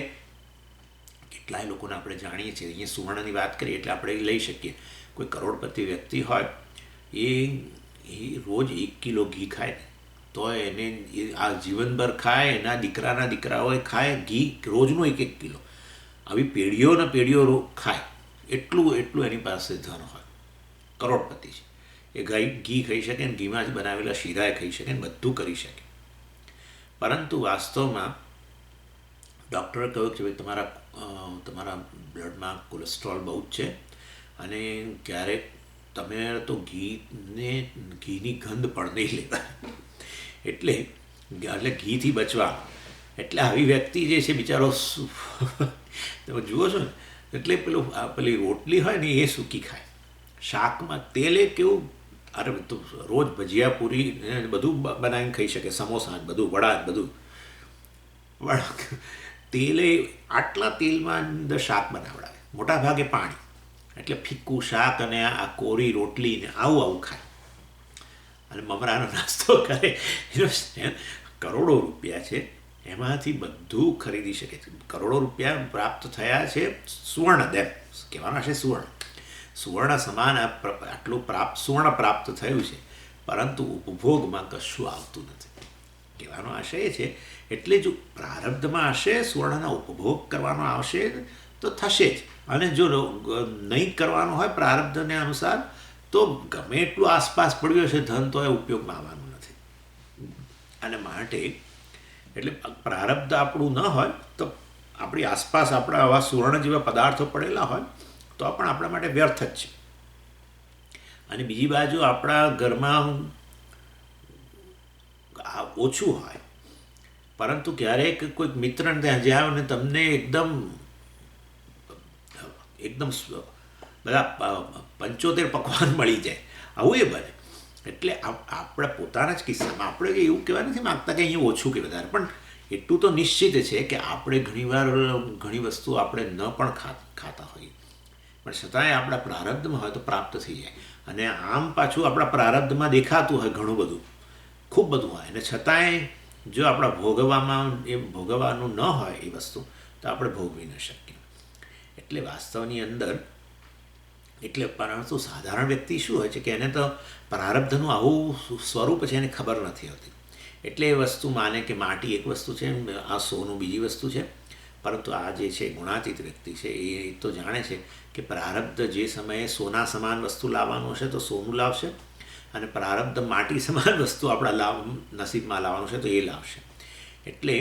A: કેટલાય લોકોને આપણે જાણીએ છીએ. અહીંયા સુવર્ણની વાત કરીએ એટલે આપણે લઈ શકીએ. કોઈ કરોડપતિ વ્યક્તિ હોય એ રોજ 1 કિલો ઘી ખાય તો એને આ જીવનભર ખાય, એના દીકરાઓએ ખાય ઘી રોજનું 1 કિલો. આવી પેઢીઓને પેઢીઓ ખાય એટલું એની પાસે ધન હોય. કરોડપતિ છે એ ઘી ખાઈ શકે ને ઘીમાં જ બનાવેલા શીરાએ ખાઈ શકે ને બધું કરી શકે. પરંતુ વાસ્તવમાં ડૉક્ટરે કહ્યું કે ભાઈ તમારા બ્લડમાં કોલેસ્ટ્રોલ બહુ જ છે અને ક્યારેક તમે તો ઘીની ગંધ પણ નહીં લેવા. એટલે ઘીથી બચવા. એટલે આવી વ્યક્તિ જે છે બિચારો તમે જુઓ છો ને એટલે પેલી રોટલી હોય ને એ સૂકી ખાય. શાકમાં તેલ એ કેવું, અરે તો રોજ ભજીયા પૂરી બધું બનાવીને ખાઈ શકે, સમોસા બધું, વડા બધું. તેલે આટલા તેલમાં અંદર શાક બનાવડાવે, મોટા ભાગે પાણી. એટલે ફીક્કું શાક અને આ કોરી રોટલી ને આવું ખાય અને મમરાનો નાસ્તો કરે. કરોડો રૂપિયા છે, એમાંથી બધું ખરીદી શકે છે. કરોડો રૂપિયા પ્રાપ્ત થયા છે સુવર્ણ દેવ કહેવાના છે. સુવર્ણ સમાન આટલું સુવર્ણ પ્રાપ્ત થયું છે, પરંતુ ઉપભોગમાં કશું આવતું નથી. કહેવાનો આશય છે એટલે જો પ્રારબ્ધમાં હશે સુવર્ણનો ઉપભોગ કરવાનો આવશે તો થશે જ. અને જો નહીં કરવાનું હોય પ્રારબ્ધને અનુસાર તો ગમે એટલું આસપાસ પડ્યું હશે ધન તો એ ઉપયોગમાં આવવાનું નથી. અને માટે એટલે પ્રારબ્ધ આપણું ન હોય તો આપણી આસપાસ આપણા આવા સુવર્ણ જેવા પદાર્થો પડેલા હોય તો પણ આપણા માટે વ્યર્થ જ છે. અને બીજી બાજુ આપણા ઘરમાં ઓછું હોય પરંતુ ક્યારેક કોઈક મિત્રને ત્યાં જાઓ ને તમને એકદમ બધા 75 પકવાન મળી જાય, આવું એ બને. એટલે આપણા પોતાના જ કિસ્સામાં આપણે એવું કહેવા નથી માગતા કે અહીંયા ઓછું કે વધારે, પણ એટલું તો નિશ્ચિત છે કે આપણે ઘણીવાર ઘણી વસ્તુ આપણે ન પણ ખાતા હોઈએ, પણ છતાંય આપણા પ્રારબ્ધમાં હોય તો પ્રાપ્ત થઈ જાય. અને આમ પાછું આપણા પ્રારબ્ધમાં દેખાતું હોય ઘણું બધું, ખૂબ બધું હોય, અને છતાંય જો આપણા ભોગવવાનું ન હોય એ વસ્તુ, તો આપણે ભોગવી ન શકીએ. એટલે વાસ્તવની અંદર પરંતુ સાધારણ વ્યક્તિ શું હોય છે કે એને તો પ્રારબ્ધનું આવું સ્વરૂપ છે એને ખબર નથી હોતી. એટલે એ વસ્તુ માને કે માટી એક વસ્તુ છે, આ સોનું બીજી વસ્તુ છે. પરંતુ આ જે છે ગુણાતીત વ્યક્તિ છે એ તો જાણે છે કે પ્રારબ્ધ જે સમયે સોના સમાન વસ્તુ લાવવાનું હશે તો સોનું લાવશે, અને પ્રારબ્ધ માટી સમાન વસ્તુ આપણા નસીબમાં લાવવાનું છે તો એ લાવશે. એટલે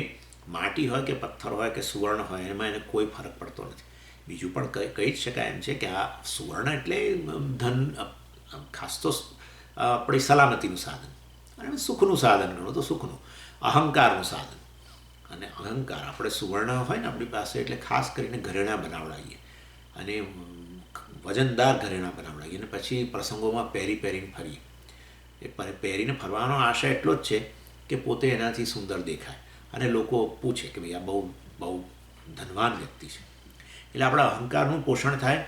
A: માટી હોય કે પથ્થર હોય કે સુવર્ણ હોય, એમાં એને કોઈ ફરક પડતો નથી. બીજું પણ કહી જ શકાય એમ છે કે આ સુવર્ણ એટલે ધન, ખાસ તો આપણી સલામતીનું સાધન, અને સુખનું સાધન ગણો તો સુખનું, અહંકારનું સાધન. અને અહંકાર આપણે સુવર્ણ હોય ને આપણી પાસે એટલે ખાસ કરીને ઘરેણાં બનાવડાવીએ, અને વજનદાર ઘરેણાં બનાવડાવીએ, અને પછી પ્રસંગોમાં પહેરીને ફરીએ. એ પહેરીને ફરવાનો આશય એટલો જ છે કે પોતે એનાથી સુંદર દેખાય, અને લોકો પૂછે કે ભાઈ આ બહુ ધનવાન વ્યક્તિ છે. એટલે આપણા અહંકારનું પોષણ થાય.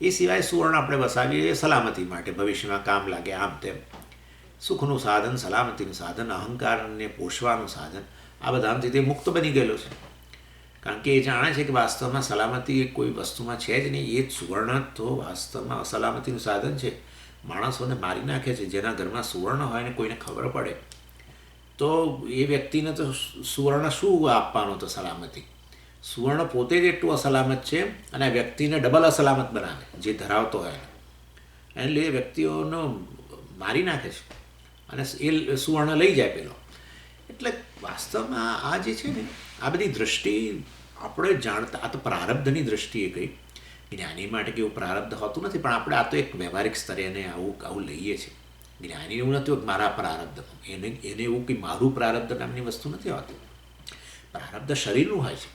A: એ સિવાય સુવર્ણ આપણે વસાવીએ સલામતી માટે, ભવિષ્યમાં કામ લાગે, આમ તેમ. સુખનું સાધન, સલામતીનું સાધન, અહંકારને પોષવાનું સાધન, આ બધામાંથી તે મુક્ત બની ગયેલો છે. કારણ કે એ જાણે છે કે વાસ્તવમાં સલામતી કોઈ વસ્તુમાં છે જ નહીં. એ જ સુવર્ણ તો વાસ્તવમાં અસલામતીનું સાધન છે. માણસોને મારી નાખે છે. જેના ઘરમાં સુવર્ણ હોય ને કોઈને ખબર પડે તો એ વ્યક્તિને તો સુવર્ણ શું આપવાનું, તો સલામતી. સુવર્ણ પોતે જ એટલું અસલામત છે, અને આ વ્યક્તિને ડબલ અસલામત બનાવે જે ધરાવતો હોય. એટલે એ વ્યક્તિઓનો મારી નાખે છે, અને એ સુવર્ણ લઈ જાય પેલો. એટલે વાસ્તવમાં આ જે છે ને, આ બધી દૃષ્ટિ આપણે જાણતા, આ તો પ્રારબ્ધની દ્રષ્ટિએ કહી. જ્ઞાની માટે કેવું પ્રારબ્ધ હોતું નથી, પણ આપણે આ તો એક વ્યવહારિક સ્તરે એને આવું લઈએ છીએ. જ્ઞાની એવું નથી મારા પ્રારબ્ધ, એને એવું કે મારું પ્રારબ્ધ નામની વસ્તુ નથી હોતી. પ્રારબ્ધ શરીરનું હોય છે,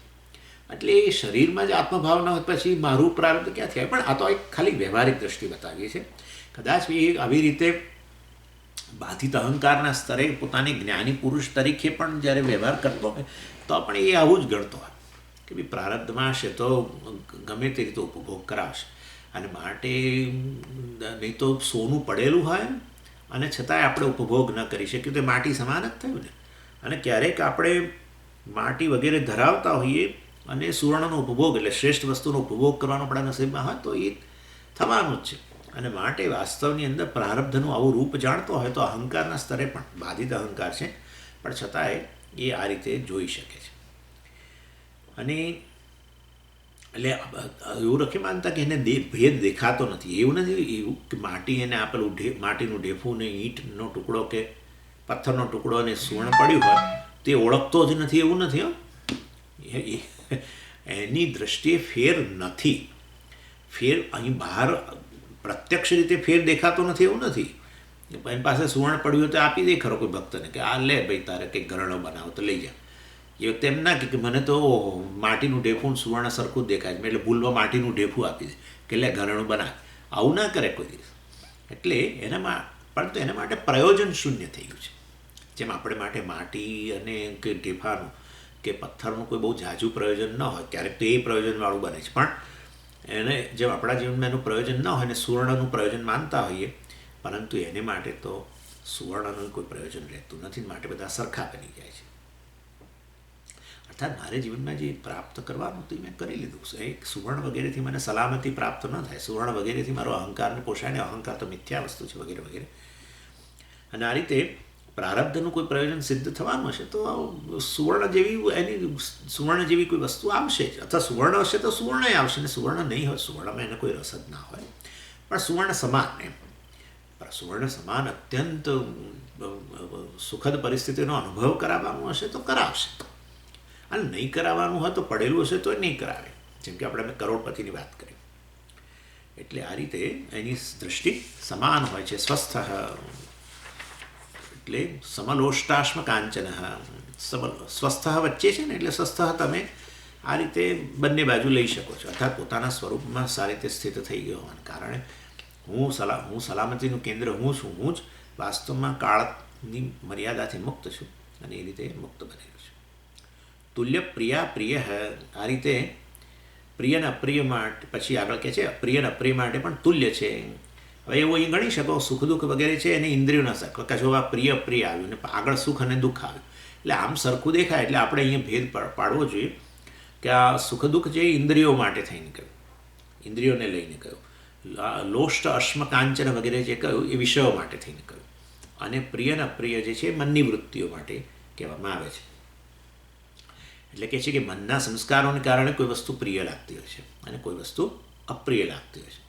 A: એટલે એ શરીરમાં જ આત્મભાવ ન હોય પછી મારું પ્રારબ્ધ ક્યાંથી આવે. પણ આ તો એક ખાલી વ્યવહારિક દ્રષ્ટિ બતાવીએ છીએ. કદાચ એ આવી રીતે બાધિત અહંકારના સ્તરે પોતાને જ્ઞાની પુરુષ તરીકે પણ જ્યારે વ્યવહાર કરતો હોય તો પણ એ આવું જ ગણતો હોય કે ભાઈ પ્રારબ્ધમાં હશે તો ગમે તે રીતે ઉપભોગ કરાવશે. અને માટે નહીં તો સોનું પડેલું હોય અને છતાંય આપણે ઉપભોગ ન કરી શકીએ તો માટી સમાન જ થયું ને. અને ક્યારેક આપણે માટી વગેરે ધરાવતા હોઈએ અને સુવર્ણનો ઉપભોગ એટલે શ્રેષ્ઠ વસ્તુનો ઉપભોગ કરવાનો આપણા નસીબમાં હોય તો એ થવાનું જ છે. અને માટે વાસ્તવની અંદર પ્રારબ્ધનું આવું રૂપ જાણતો હોય તો અહંકારના સ્તરે પણ બાધિત અહંકાર છે, પણ છતાંય એ આ રીતે જોઈ શકે છે. અને એટલે એવું નથી માનતા કે એને ભેદ દેખાતો નથી. એવું નથી એવું કે માટી એને આપેલું માટીનું ઢેફું ને ઈંટનો ટુકડો કે પથ્થરનો ટુકડો અને સુવર્ણ પડ્યું હોય તે ઓળખતો જ નથી, એવું નથી. એની દ્રષ્ટિએ ફેર નથી. ફેર અહીં બહાર પ્રત્યક્ષ રીતે ફેર દેખાતો નથી એવું નથી. એની પાસે સુવર્ણ પડ્યું તો આપી દે ખરો કોઈ ભક્તને કે આ લે ભાઈ તારે કંઈક ઘરેણો બનાવો તો લઈ જા. એ વખતે એમ ના કે મને તો માટીનું ઢેફું સુવર્ણ સરખું જ દેખાય છે એટલે ભૂલમાં માટીનું ઢેફું આપી દે કે લે ઘરેણું બનાવે. આવું ના કરે કોઈ દિવસ. એટલે પરંતુ એના માટે પ્રયોજન શૂન્ય થઈ ગયું છે. જેમ આપણે માટે માટી અને કે ઢેફાનું કે પથ્થરનું કોઈ બહુ ઝાઝું પ્રયોજન ન હોય, ક્યારેક તો એ પ્રયોજનવાળું બને છે, પણ એને જેમ આપણા જીવનમાં એનું પ્રયોજન ન હોય ને સુવર્ણનું પ્રયોજન માનતા હોઈએ, પરંતુ એને માટે તો સુવર્ણનું કોઈ પ્રયોજન રહેતું નથી. માટે બધા સરખા બની જાય છે. અર્થાત મારે જીવનમાં જે પ્રાપ્ત કરવાનું તે મેં કરી લીધું. એક સુવર્ણ વગેરેથી મને સલામતી પ્રાપ્ત ન થાય. સુવર્ણ વગેરેથી મારો અહંકારને પોષાય ને અહંકાર તો મિથ્યા વસ્તુ છે વગેરે વગેરે. અને આ રીતે પ્રારબ્ધનું કોઈ પ્રયોજન સિદ્ધ થવાનું હશે તો સુવર્ણ જેવી કોઈ વસ્તુ આવશે જ. અથવા સુવર્ણ હશે તો સુવર્ણ આવશે ને સુવર્ણ નહીં હોય, સુવર્ણમાં એને કોઈ રસ જ ના હોય, પણ સુવર્ણ સમાન એમ. પણ સુવર્ણ સમાન અત્યંત સુખદ પરિસ્થિતિનો અનુભવ કરાવવાનું હશે તો કરાવશે, અને નહીં કરાવવાનું હોય તો પડેલું હશે તો નહીં કરાવે. જેમ કે આપણે કરોડપતિની વાત કરી. એટલે આ રીતે એની દૃષ્ટિ સમાન હોય છે. સ્વસ્થ એટલે સમલોષ્ટાશ્મ કાંચન, સ્વસ્થ વચ્ચે છે ને, એટલે સ્વસ્થ તમે આ રીતે બંને બાજુ લઈ શકો છો. અર્થાત પોતાના સ્વરૂપમાં સારી રીતે સ્થિત થઈ ગયો હોવાને કારણે હું સલામતીનું કેન્દ્ર હું છું, હું જ વાસ્તવમાં કાળની મર્યાદાથી મુક્ત છું અને એ રીતે મુક્ત બનેલું છું. તુલ્ય પ્રિયા પ્રિય આ રીતે પ્રિય અને અપ્રિય માટે પછી આગળ કહે છે પ્રિય અને અપ્રિય માટે પણ તુલ્ય છે. હવે એવું અહીં ગણી શકો સુખ દુઃખ વગેરે છે એને ઇન્દ્રિયોના શક કે જો આ પ્રિય પ્રિય આવ્યું ને આગળ સુખ અને દુઃખ આવ્યું એટલે આમ સરખું દેખાય એટલે આપણે અહીંયા ભેદ પાડવો જોઈએ કે આ સુખ દુઃખ જે ઇન્દ્રિયો માટે થઈને કહ્યું, ઇન્દ્રિયોને લઈને કહ્યું. લોષ્ટ અશ્મ કાંચન વગેરે જે કહ્યું એ વિષયો માટે થઈને કહ્યું, અને પ્રિય અને અપ્રિય જે છે મનની વૃત્તિઓ માટે કહેવામાં આવે છે. એટલે કે છે કે મનના સંસ્કારોને કારણે કોઈ વસ્તુ પ્રિય લાગતી હોય છે અને કોઈ વસ્તુ અપ્રિય લાગતી હોય છે.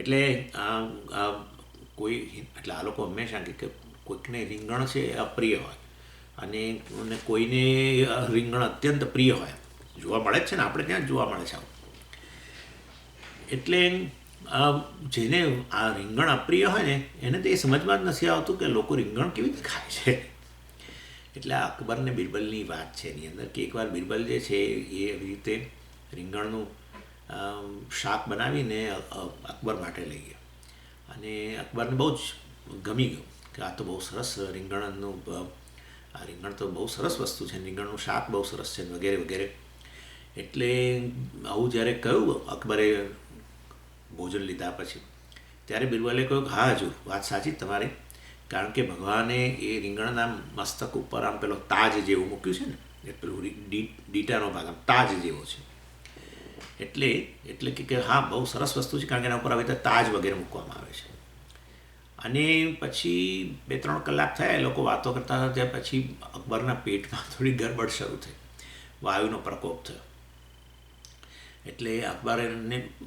A: એટલે કોઈ એટલે આ લોકો હંમેશા કે કોઈકને રીંગણ છે એ અપ્રિય હોય અને કોઈને રીંગણ અત્યંત પ્રિય હોય, જોવા મળે જ છે ને, આપણે ત્યાં જોવા મળે છે આવું. એટલે જેને આ રીંગણ અપ્રિય હોય ને એને તો એ સમજમાં જ નથી આવતું કે લોકો રીંગણ કેવી રીતે ખાય છે. એટલે આ અકબર ને બિરબલની વાત છે એની અંદર કે એકવાર બિરબલ જે છે એ એવી રીતે રીંગણનું શાક બનાવીને અકબર માટે લઈ ગયો અને અકબરને બહુ જ ગમી ગયું કે આ તો બહુ સરસ રીંગણનું આ રીંગણ તો બહુ સરસ વસ્તુ છે, રીંગણનું શાક બહુ સરસ છે વગેરે વગેરે. એટલે આવું જ્યારે કહ્યું અકબરે ભોજન લીધા પછી ત્યારે બિરબલે કહ્યું કે હા હજુ વાત સાચી જ તમારી, કારણ કે ભગવાને એ રીંગણના મસ્તક ઉપર આમ પેલો તાજ જેવું મૂક્યું છે ને, એ પેલું ડીટાનો ભાગ આમ તાજ જેવો છે. એટલે કે હા બહુ સરસ વસ્તુ છે કારણ કે એના ઉપર આવી રીતે તાજ વગેરે મૂકવામાં આવે છે. અને પછી 2-3 કલાક થયા એ લોકો વાતો કરતા હતા, ત્યાં પછી અકબરના પેટમાં થોડી ગડબડ શરૂ થઈ, વાયુનો પ્રકોપ થયો. એટલે અકબરે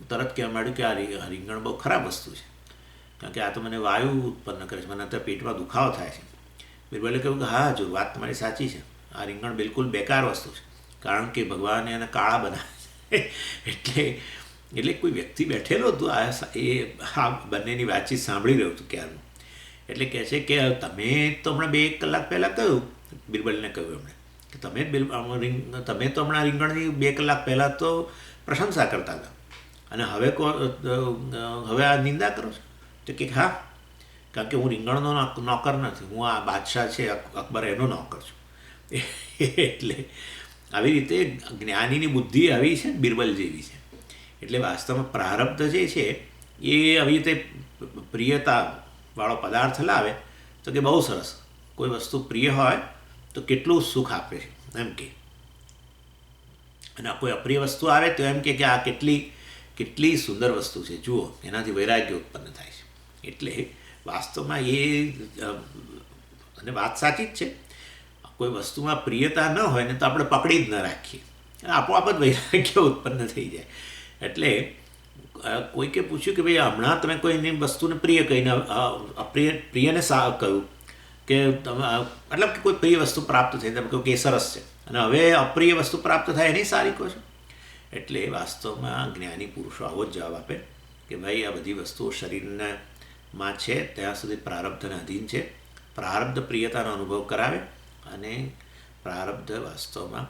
A: તરત કહેવા માંડ્યું કે આ રીંગણ બહુ ખરાબ વસ્તુ છે કારણ કે આ તો મને વાયુ ઉત્પન્ન કરે છે, મને અત્યારે પેટમાં દુખાવો થાય છે. બિરબલે કહ્યું કે હા જો વાત તમારી સાચી છે, આ રીંગણ બિલકુલ બેકાર વસ્તુ છે કારણ કે ભગવાને એને કાળા બનાવે છે. એટલે કોઈ વ્યક્તિ બેઠેલો હતો આ બંનેની વાતચીત સાંભળી રહ્યું હતું ક્યારનું. એટલે કહે છે કે તમે તો હમણાં 2 કલાક પહેલાં કહ્યું, બિરબલને કહ્યું એમણે કે તમે તો હમણાં રીંગણની 2 કલાક પહેલાં તો પ્રશંસા કરતા હતા અને હવે આ નિંદા કરો છો. તો કે હા, કારણ કે હું રીંગણનો નોકર નથી, હું આ બાદશાહ છે અકબર એનો નોકર છું. એટલે આવી રીતે જ્ઞાનીની બુદ્ધિ આવી છે, બિરબલ જેવી છે. એટલે વાસ્તવમાં પ્રારબ્ધ જે છે એ આવી રીતે પ્રિયતાવાળો પદાર્થ લાવે તો કે બહુ સરસ, કોઈ વસ્તુ પ્રિય હોય તો કેટલું સુખ આપે છે એમ કે, અને કોઈ અપ્રિય વસ્તુ આવે તો એમ કે આ કેટલી સુંદર વસ્તુ છે જુઓ, એનાથી વૈરાગ્ય ઉત્પન્ન થાય છે. એટલે વાસ્તવમાં એ અને વાત સાચી જ છે, કોઈ વસ્તુમાં પ્રિયતા ન હોય ને તો આપણે પકડી જ ન રાખીએ, આપોઆપ જ વૈરાગ્ય ઉત્પન્ન થઈ જાય. એટલે કોઈકે પૂછ્યું કે ભાઈ હમણાં તમે કોઈની વસ્તુને પ્રિય કહીને પ્રિયને કહ્યું કે તમે મતલબ કે કોઈ પ્રિય વસ્તુ પ્રાપ્ત થઈ, તમે કહ્યું કે એ સરસ છે, અને હવે અપ્રિય વસ્તુ પ્રાપ્ત થાય એની સારી કહો છો. એટલે વાસ્તવમાં જ્ઞાની પુરુષો આવો જ જવાબ આપે કે ભાઈ આ બધી વસ્તુઓ શરીરમાં છે ત્યાં સુધી પ્રારબ્ધને અધીન છે. પ્રારબ્ધ પ્રિયતાનો અનુભવ કરાવે અને પ્રારબ્ધ વાસ્તવમાં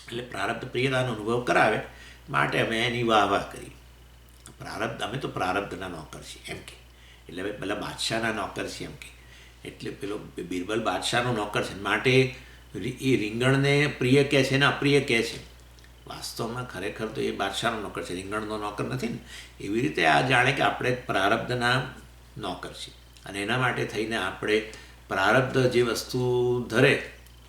A: એટલે પ્રારબ્ધ પ્રિયતાનો અનુભવ કરાવે માટે અમે એની વાહ કરી. અમે તો પ્રારબ્ધના નોકર છીએ એમ કે, એટલે પેલા બાદશાહના નોકર છીએ એમ કે. એટલે પેલો બિરબલ બાદશાહનો નોકર છે માટે એ રીંગણને પ્રિય કહે છે ને અપ્રિય કહે છે, વાસ્તવમાં ખરેખર તો એ બાદશાહનો નોકર છે, રીંગણનો નોકર નથી ને. એવી રીતે આ જાણે કે આપણે પ્રારબ્ધના નોકર છીએ અને એના માટે થઈને આપણે પ્રારબ્ધ જે વસ્તુ ધરે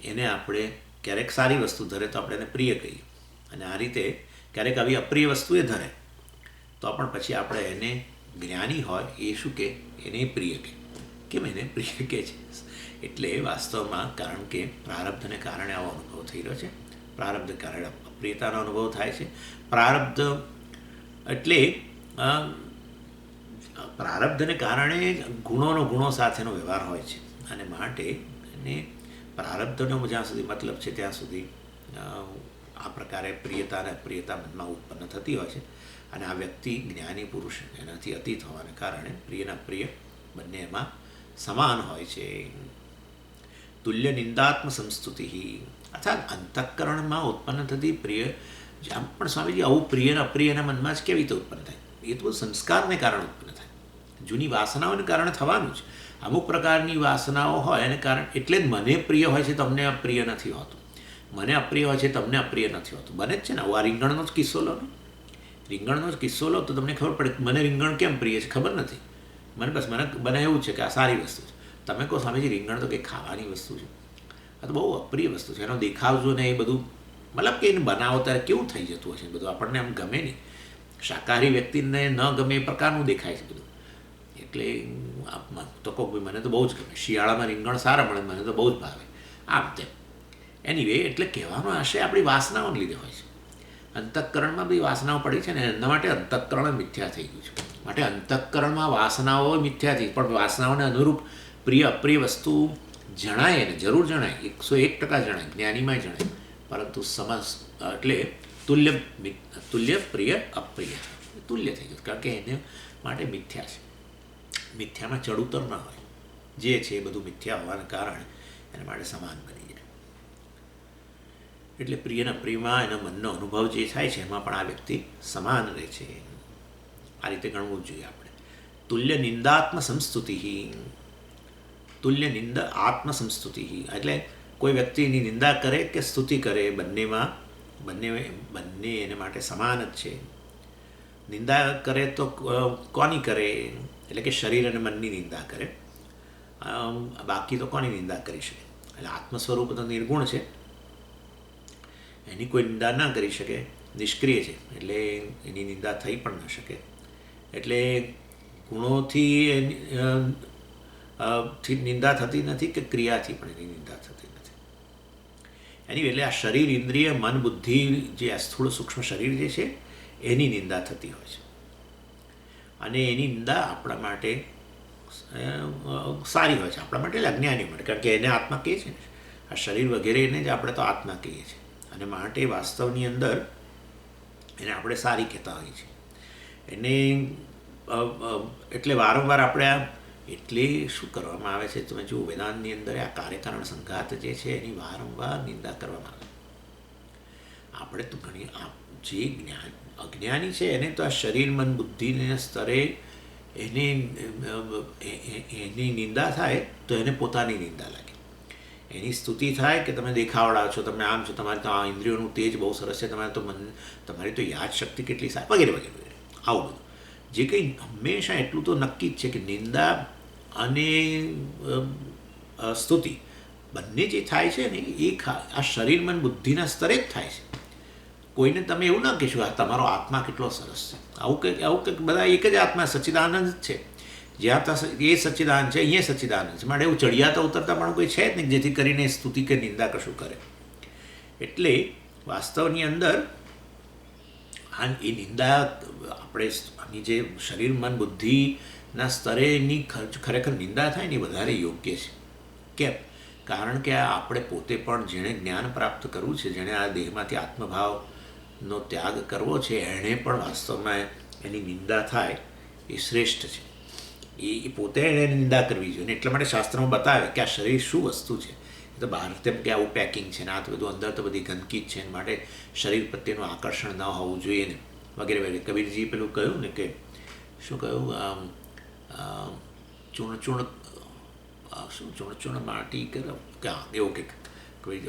A: એને આપણે ક્યારેક સારી વસ્તુ ધરે તો આપણે એને પ્રિય કહીએ, અને આ રીતે ક્યારેક આવી અપ્રિય વસ્તુ એ ધરે તો પણ પછી આપણે એને જ્ઞાની હોય એ શું કે એને પ્રિય કહે. કેમ એને પ્રિય કહે છે? એટલે વાસ્તવમાં કારણ કે પ્રારબ્ધને કારણે આવો અનુભવ થઈ રહ્યો છે, પ્રારબ્ધ કારણે અપ્રિયતાનો અનુભવ થાય છે. પ્રારબ્ધ એટલે પ્રારબ્ધને કારણે ગુણો સાથેનો વ્યવહાર હોય છે, અને માટે એને પ્રારબ્ધનો જ્યાં સુધી મતલબ છે ત્યાં સુધી આ પ્રકારે પ્રિયતા અને અપ્રિયતા મનમાં ઉત્પન્ન થતી હોય છે. અને આ વ્યક્તિ જ્ઞાની પુરુષ એનાથી અતીત હોવાને કારણે પ્રિય અને અપ્રિય બંને એમાં સમાન હોય છે. તુલ્ય નિંદાત્મ સંસ્તુતિ અર્થાત અંતઃકરણમાં ઉત્પન્ન થતી પ્રિય, આમ પણ સ્વામીજી આવું પ્રિય અને અપ્રિયના મનમાં જ કેવી રીતે ઉત્પન્ન થાય? એ તો સંસ્કારને કારણે ઉત્પન્ન થાય. જૂની વાસનાઓને કારણે થવાનું જ. અમુક પ્રકારની વાસનાઓ હોય એને કારણે, એટલે જ મને પ્રિય હોય છે તમને અપ્રિય નથી હોતું, મને અપ્રિય હોય છે તમને અપ્રિય નથી હોતું. બને જ છે ને. આ રીંગણનો જ કિસ્સો લો ને, રીંગણનો જ કિસ્સો લો તો તમને ખબર પડે મને રીંગણ કેમ પ્રિય છે. ખબર નથી મને એવું છે કે આ સારી વસ્તુ છે. તમે કહો સ્વામીજી રીંગણ તો કંઈ ખાવાની વસ્તુ છે, આ તો બહુ અપ્રિય વસ્તુ છે, એનો દેખાવ જો ને એ બધું, મતલબ કે એને બનાવો ત્યારે કેવું થઈ જતું હશે બધું, આપણને આમ ગમે નહીં. શાકાહારી વ્યક્તિને ન ગમે એ પ્રકારનું દેખાય છે બધું. એટલે તો કહું ભાઈ મને તો બહુ જ ગમે, શિયાળામાં રીંગણ સારા મળે, મને તો બહુ જ ભાવે, આમ તેમ. એનીવે, એટલે કહેવાનો આશય આપણી વાસનાઓને લીધે હોય છે. અંતઃકરણમાં બધી વાસનાઓ પડી છે ને, એના માટે અંતઃકરણ મિથ્યા થઈ ગયું છે. માટે અંતઃકરણમાં વાસનાઓ મિથ્યા થઈ, પણ વાસનાઓને અનુરૂપ પ્રિય અપ્રિય વસ્તુ જણાય ને, જરૂર જણાય, 101% જણાય, જ્ઞાનીમાં જણાય, પરંતુ એટલે તુલ્ય પ્રિય અપ્રિય તુલ્ય થઈ ગયું, કારણ કે એને માટે મિથ્યા છે. મિથ્યામાં ચડુતર ન હોય, જે છે એ બધું મિથ્યા હોવાના કારણે એના માટે સમાન બની જાય. એટલે પ્રિયના પ્રિયમાં એના મનનો અનુભવ જે થાય છે એમાં પણ આ વ્યક્તિ સમાન રહે છે. આ રીતે ગણવું જોઈએ આપણે. તુલ્ય નિંદાત્મ સંસ્તુતિ, તુલ્ય નિંદા આત્મ સંસ્તુતિ, એટલે કોઈ વ્યક્તિની નિંદા કરે કે સ્તુતિ કરે, બંને એને માટે સમાન જ છે. નિંદા કરે તો કોની કરે, એટલે કે શરીર અને મનની નિંદા કરે, બાકી તો કોની નિંદા કરી શકે. એટલે આત્મ સ્વરૂપ તો નિર્ગુણ છે, એની કોઈ નિંદા ના કરી શકે, નિષ્ક્રિય છે, એટલે એની નિંદા થઈ પણ ન શકે. એટલે ગુણોથી નિંદા થતી નથી કે ક્રિયાથી પણ એની નિંદા થતી નથી. એની એટલે આ શરીર, ઇન્દ્રિય, મન, બુદ્ધિ, જે આ સ્થૂળ સૂક્ષ્મ શરીર જે છે એની નિંદા થતી હોય છે. અને એની નિંદા આપણા માટે સારી હોય છે, આપણા માટે એટલે અજ્ઞાની માટે, કારણ કે એને આત્મા કહે છે ને, આ શરીર વગેરેને જ આપણે તો આત્મા કહીએ છીએ, અને માટે વાસ્તવની અંદર એને આપણે સારી કહેતા હોઈએ છીએ. એને એટલે વારંવાર આપણે એટલે શું કરવામાં આવે છે, તમે જુઓ વેદાંતની અંદર આ કાર્યકારણ સંઘાત જે છે એની વારંવાર નિંદા કરવામાં આવે. આપણે તો ઘણી જે અજ્ઞાની છે એને તો આ શરીર, મન, બુદ્ધિના સ્તરે એની નિંદા થાય તો એને પોતાની નિંદા લાગે. એની સ્તુતિ થાય કે તમે દેખાવડા છો, તમે આમ છો, તમારે તો આ ઇન્દ્રિયોનું તેજ બહુ સરસ છે, તમારી તો યાદશક્તિ કેટલી સારી, વગેરે વગેરે વગેરે. આવું બધું જે કંઈ હંમેશા એટલું તો નક્કી જ છે કે નિંદા અને સ્તુતિ બંને જે થાય છે ને એ આ શરીર, મન, બુદ્ધિના સ્તરે જ થાય છે. કોઈને તમે એવું ના કહેશો આ તમારો આત્મા કેટલો સરસ છે, આવું કંઈક બધા એક જ આત્મા સચ્ચિદાનંદ જ છે, જ્યાં એ સચ્ચિદાનંદ છે, અહીંયા સચ્ચિદાનંદ છે. માટે એવું ચડિયાતા ઉતરતા પણ કોઈ છે જ નહીં જેથી કરીને સ્તુતિ કે નિંદા કશું કરે. એટલે વાસ્તવની અંદર એ નિંદા આપણે આની જે શરીર, મન, બુદ્ધિના સ્તરે એની ખરેખર નિંદા થાય ને એ વધારે યોગ્ય છે. કેમ? કારણ કે આપણે પોતે પણ જેણે જ્ઞાન પ્રાપ્ત કરવું છે, જેણે આ દેહમાંથી આત્મભાવનો ત્યાગ કરવો છે, એણે પણ વાસ્તવમાં એની નિંદા થાય એ શ્રેષ્ઠ છે. એ પોતે એણે નિંદા કરવી જોઈએ. અને એટલા માટે શાસ્ત્રમાં બતાવે કે આ શરીર શું વસ્તુ છે. એ તો બહાર તેમ કે આવું પેકિંગ છે ને આ તો બધું અંદર તો બધી ગંદકી જ છે, માટે શરીર પ્રત્યેનું આકર્ષણ ન હોવું જોઈએ ને વગેરે વગેરે. કબીરજી પેલું કહ્યું ને કે શું કહ્યું, ચૂણ માટી કરો ક્યાં એવું કંઈક,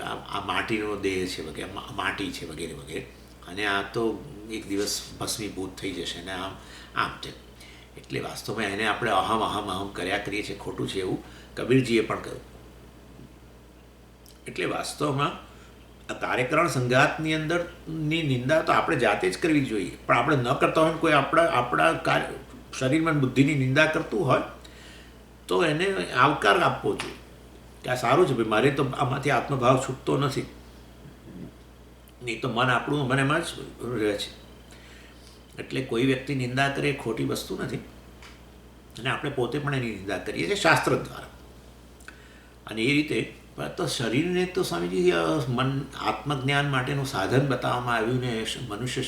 A: આ માટીનો દેહ છે વગેરે, માટી છે વગેરે વગેરે, અને આ તો એક દિવસ ભસ્મીભૂત થઈ જશે ને આમ તેમ. એટલે વાસ્તવમાં એને આપણે અહમ અહમ અહમ કર્યા કરીએ છીએ, ખોટું છે એવું કબીરજીએ પણ કહ્યું. એટલે વાસ્તવમાં આ કાર્યકરણ સંઘાતની અંદરની નિંદા તો આપણે જાતે જ કરવી જોઈએ, પણ આપણે ન કરતા હોય કોઈ આપણા શરીરમાં બુદ્ધિની નિંદા કરતું હોય તો એને આવકાર આપવો જોઈએ કે આ સારું છે ભાઈ, મારે તો આમાંથી આત્મભાવ છૂટતો નથી, નહીં તો મન આપણું મને એમાં જ રહે છે. એટલે કોઈ વ્યક્તિ નિંદા કરે એ ખોટી વસ્તુ નથી, અને આપણે પોતે પણ એની નિંદા કરીએ છીએ શાસ્ત્ર દ્વારા. અને એ રીતે તો શરીરને તો સ્વામીજી આત્મજ્ઞાન માટેનું સાધન બતાવવામાં આવ્યું ને મનુષ્ય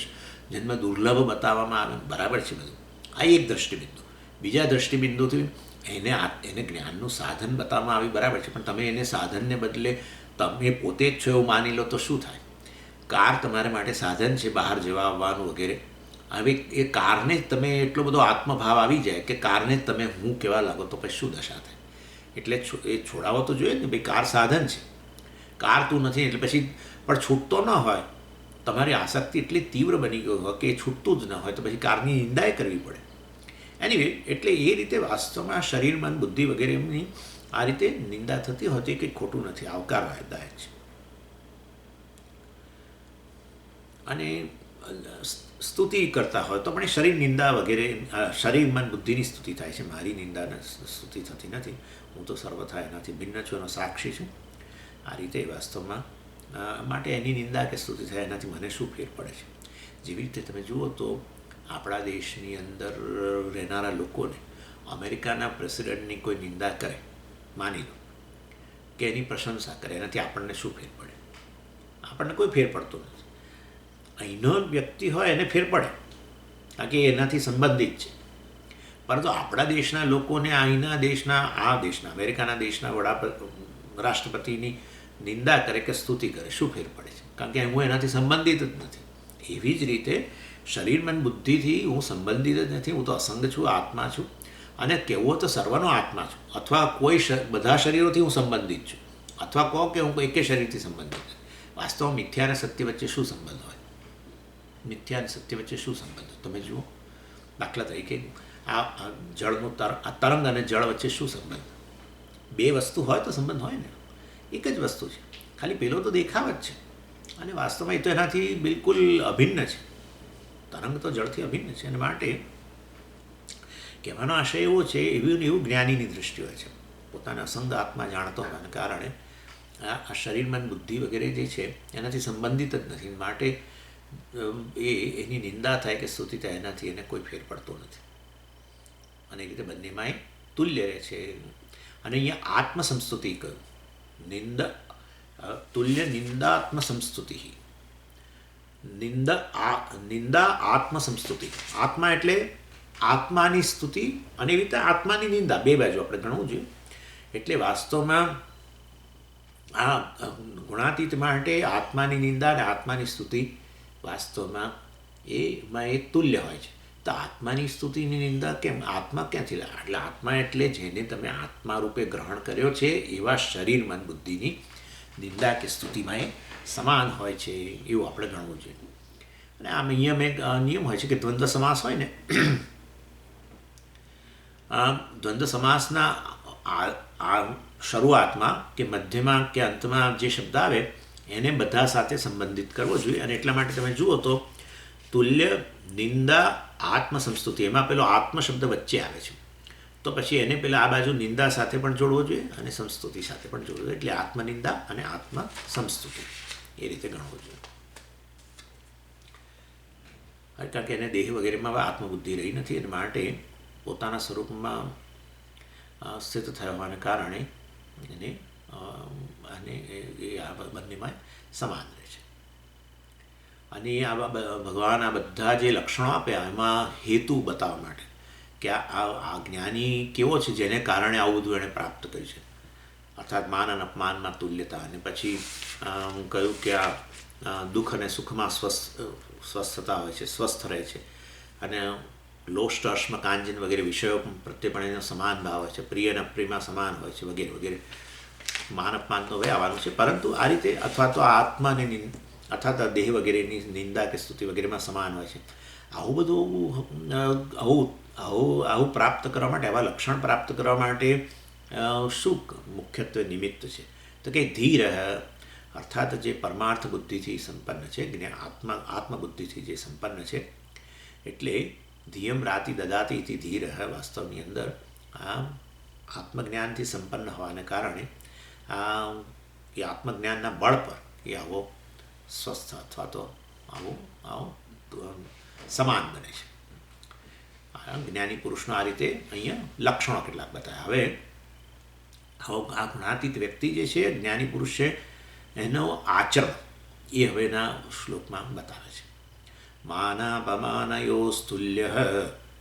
A: જન્મ દુર્લભ બતાવવામાં આવ્યું, બરાબર છે બધું. આ એક દ્રષ્ટિબિંદુ. બીજા દ્રષ્ટિબિંદુથી એને જ્ઞાનનું સાધન બતાવવામાં આવ્યું, બરાબર છે, પણ તમે એને સાધનને બદલે તમે પોતે જ છો એવું માની લો તો શું થાય? કાર તમારા માટે સાધન છે બહાર જવા આવવાનું વગેરે, હવે એ કારને જ તમે એટલો બધો આત્મભાવ આવી જાય કે કારને જ તમે હું કહેવા લાગો તો પછી શું દશા થાય. એટલે એ છોડાવો તો જોઈએ ને ભાઈ, કાર સાધન છે, કાર તું નથી એટલે પછી પણ છૂટતો ન હોય, તમારી આસક્તિ એટલી તીવ્ર બની ગઈ હોય કે એ છૂટતું જ ન હોય તો પછી કારની નિંદાએ કરવી પડે. એનીવે, એટલે એ રીતે વાસ્તવમાં શરીર, મન, બુદ્ધિ વગેરેની આ રીતે નિંદા થતી હોતી કંઈ ખોટું નથી, આવકારદાયક છે. અને સ્તુતિ કરતા હોય તો પણ એ શરીર નિંદા વગેરે, શરીર, મન, બુદ્ધિની સ્તુતિ થાય છે, મારી નિંદા સ્તુતિ થતી નથી. હું તો સર્વથા એનાથી ભિન્ન છું, એનો સાક્ષી છું. આ રીતે વાસ્તવમાં માટે એની નિંદા કે સ્તુતિ થાય એનાથી મને શું ફેર પડે છે. જેવી રીતે તમે જુઓ તો આપણા દેશની અંદર રહેનારા લોકોને અમેરિકાના પ્રેસિડેન્ટની કોઈ નિંદા કરે, માની લો કે એની પ્રશંસા કરે, એનાથી આપણને શું ફેર પડે? આપણને કોઈ ફેર પડતો નથી. અહીંનો વ્યક્તિ હોય એને ફેર પડે, કારણ કે એનાથી સંબંધિત છે. પરંતુ આપણા દેશના લોકોને અહીંના દેશના અમેરિકાના દેશના રાષ્ટ્રપતિની નિંદા કરે કે સ્તુતિ કરે, શું ફેર પડે છે? કારણ કે હું એનાથી સંબંધિત જ નથી. એવી જ રીતે શરીર, મન, બુદ્ધિથી હું સંબંધિત જ નથી. હું તો અસંગ છું, આત્મા છું, અને કહેવો તો સર્વનો આત્મા છું. અથવા બધા શરીરોથી હું સંબંધિત છું, અથવા કહો કે હું એકે શરીરથી સંબંધિત છું. વાસ્તવમાં મિથ્યા અને સત્ય વચ્ચે શું સંબંધ હોય? મિથ્યા અને સત્ય વચ્ચે શું સંબંધ? તમે જુઓ, દાખલા તરીકે આ જળનું તરંગ અને જળ વચ્ચે શું સંબંધ? બે વસ્તુ હોય તો સંબંધ હોય ને. એક જ વસ્તુ છે, ખાલી પેલો તો દેખાવ જ છે, અને વાસ્તવમાં એ તો એનાથી બિલકુલ અભિન્ન છે. તરંગ તો જળથી અભિન્ન છે. અને માટે કહેવાનો આશય એવો છે, એવું જ્ઞાનીની દૃષ્ટિ હોય છે. પોતાના અસંગ આત્મા જાણતો હોવાને કારણે આ શરીર, મન, બુદ્ધિ વગેરે જે છે એનાથી સંબંધિત જ નથી. માટે એની નિંદા થાય કે સ્તુતિ થાય એનાથી એને કોઈ ફેર પડતો નથી. અને એ રીતે બંનેમાં એ તુલ્ય રહે છે. અને અહીંયા આત્મસંસ્તુતિ કહ્યું, તુલ્ય નિંદાત્મ સંસ્તુતિ. નિંદા આત્મસંસ્તુતિ. આત્મા એટલે આત્માની સ્તુતિ, અને એવી રીતે આત્માની નિંદા, બે બાજુ આપણે ગણવું જોઈએ. એટલે વાસ્તવમાં આ ગુણાતીત માટે આત્માની નિંદા અને આત્માની સ્તુતિ વાસ્તવમાં એમાં એ તુલ્ય હોય છે. તો આત્માની સ્તુતિની નિંદા કેમ? આત્મા ક્યાંથી લાવે? એટલે આત્મા એટલે જેને તમે આત્મા રૂપે ગ્રહણ કર્યો છે એવા શરીર, મન, બુદ્ધિની નિંદા કે સ્તુતિમાં એ સમાન હોય છે, એવું આપણે ગણવું જોઈએ. અને આમ અહીંયા એક નિયમ હોય છે કે દ્વંદ્વ સમાસ હોય ને, દ્વંદ્વ સમાસના શરૂઆતમાં કે મધ્યમાં કે અંતમાં જે શબ્દ આવે એને બધા સાથે સંબંધિત કરવો જોઈએ. અને એટલા માટે તમે જુઓ તો તુલ્ય, નિંદા, આત્મસંસ્તુતિ, એમાં પેલો આત્મ શબ્દ વચ્ચે આવે છે, તો પછી એને પેલા આ બાજુ નિંદા સાથે પણ જોડવો જોઈએ અને સંસ્તુતિ સાથે પણ જોડવો જોઈએ. એટલે આત્મનિંદા અને આત્મસંસ્તુતિ એ રીતે ગણવું જોઈએ. કારણ કે એને દેહ વગેરેમાં આત્મબુદ્ધિ રહી નથી, અને માટે પોતાના સ્વરૂપમાં સ્થિત થયા હોવાને કારણે એને અને એ આ બંનેમાં સમાન રહે છે. અને ભગવાન આ બધા જે લક્ષણો આપ્યા એમાં હેતુ બતાવવા માટે કે આ જ્ઞાની કેવો છે, જેને કારણે આવું બધું એણે પ્રાપ્ત કર્યું છે. અર્થાત માન અને અપમાનમાં તુલ્યતા. અને પછી હું કહ્યું કે આ દુઃખ અને સુખમાં સ્વસ્થતા હોય છે, સ્વસ્થ રહે છે. અને લોષ્ટ, અશ્મ, કાંજન વગેરે વિષયો પ્રત્યે પણ એનો સમાન ભાવ હોય છે, પ્રિય અને અપ્રિયમાં સમાન હોય છે વગેરે વગેરે. માન અપમાન તો હવે આવવાનું છે, પરંતુ આ રીતે અથવા તો આ આત્માને અથવા દેહ વગેરેની નિંદા કે સ્તુતિ વગેરેમાં સમાન હોય છે. આવું બધું આવું પ્રાપ્ત કરવા માટે, આવા લક્ષણ પ્રાપ્ત કરવા માટે શું મુખ્યત્વે નિમિત્ત છે? તો કે ધીર, અર્થાત જે પરમાર્થ બુદ્ધિથી સંપન્ન છે, આત્મબુદ્ધિથી જે સંપન્ન છે. એટલે ધિયમ રાતિ દદાતિ ઇતિ ધીર, વાસ્તવની અંદર આ આત્મજ્ઞાનથી સંપન્ન હોવાને કારણે એ આત્મજ્ઞાનના બળ પર એ આવો સ્વસ્થ અથવા તો આવો સમાન બને છે. જ્ઞાની પુરુષનો આ રીતે અહીંયા લક્ષણો કેટલાક બતાવ્યા. હવે આ ગુણાતીત વ્યક્તિ જે છે, જ્ઞાની પુરુષ છે, એનો આચરણ એ હવેના શ્લોકમાં બતાવે છે. માનાપમાનયોસ્તુલ્ય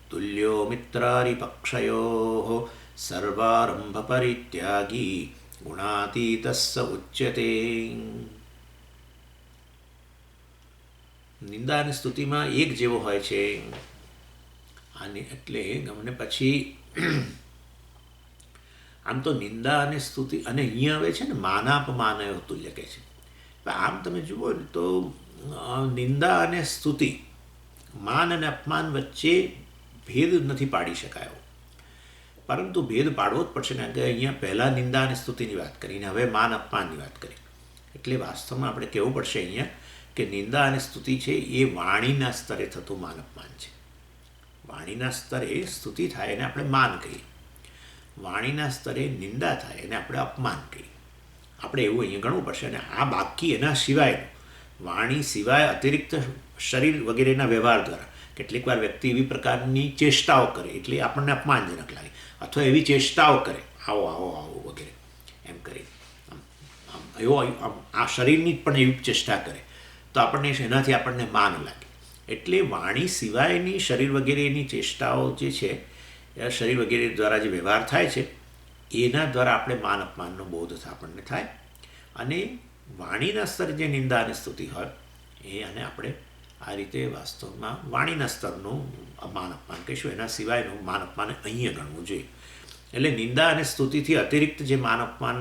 A: તુલ્યો મિત્રારિપક્ષયો સર્વારંભ પરિત્યાગી ગુણાતીતસ્સ ઉચ્યતે. નિંદા અને સ્તુતિમાં એક જેવો હોય છે. આને એટલે ગમને પછી આમ તો નિંદા અને સ્તુતિ, અને અહીંયા આવે છે ને માનાપમાનયો તુલ્ય કહે છે. આમ તમે જુઓ ને તો નિંદા અને સ્તુતિ, માન અને અપમાન વચ્ચે ભેદ નથી પાડી શકાયો, પરંતુ ભેદ પાડવો જ પડશે, કારણ કે અહીંયા પહેલાં નિંદા અને સ્તુતિની વાત કરીને હવે માન અપમાનની વાત કરી. એટલે વાસ્તવમાં આપણે કહેવું પડશે અહીંયા કે નિંદા અને સ્તુતિ છે એ વાણીના સ્તરે થતું માન અપમાન છે. વાણીના સ્તરે સ્તુતિ થાય એને આપણે માન કહીએ, વાણીના સ્તરે નિંદા થાય એને આપણે અપમાન કહીએ. આપણે એવું અહીંયા ગણવું પડશે. અને આ બાકી એના સિવાયનું, વાણી સિવાય અતિરિક્ત શરીર વગેરેના વ્યવહાર દ્વારા કેટલીક વાર વ્યક્તિ એવી પ્રકારની ચેષ્ટાઓ કરે એટલે આપણને અપમાનજનક લાગે, અથવા એવી ચેષ્ટાઓ કરે આવો આવો આવો વગેરે એમ કરી, આમ એવો આ શરીરની પણ એવી ચેષ્ટા કરે તો આપણને એનાથી આપણને માન લાગે. એટલે વાણી સિવાયની શરીર વગેરેની ચેષ્ટાઓ જે છે, શરીર વગેરે દ્વારા જે વ્યવહાર થાય છે એના દ્વારા આપણે માન અપમાનનો બોધ આપણને થાય. અને વાણીના સ્તરે જે નિંદા અને સ્તુતિ હોય એ અને આપણે આ રીતે વાસ્તવમાં વાણીના સ્તરનું માન અપમાન કહીશું, એના સિવાયનું માન અપમાન અહીંયા ગણવું જોઈએ. એટલે નિંદા અને સ્તુતિથી અતિરિક્ત જે માન અપમાન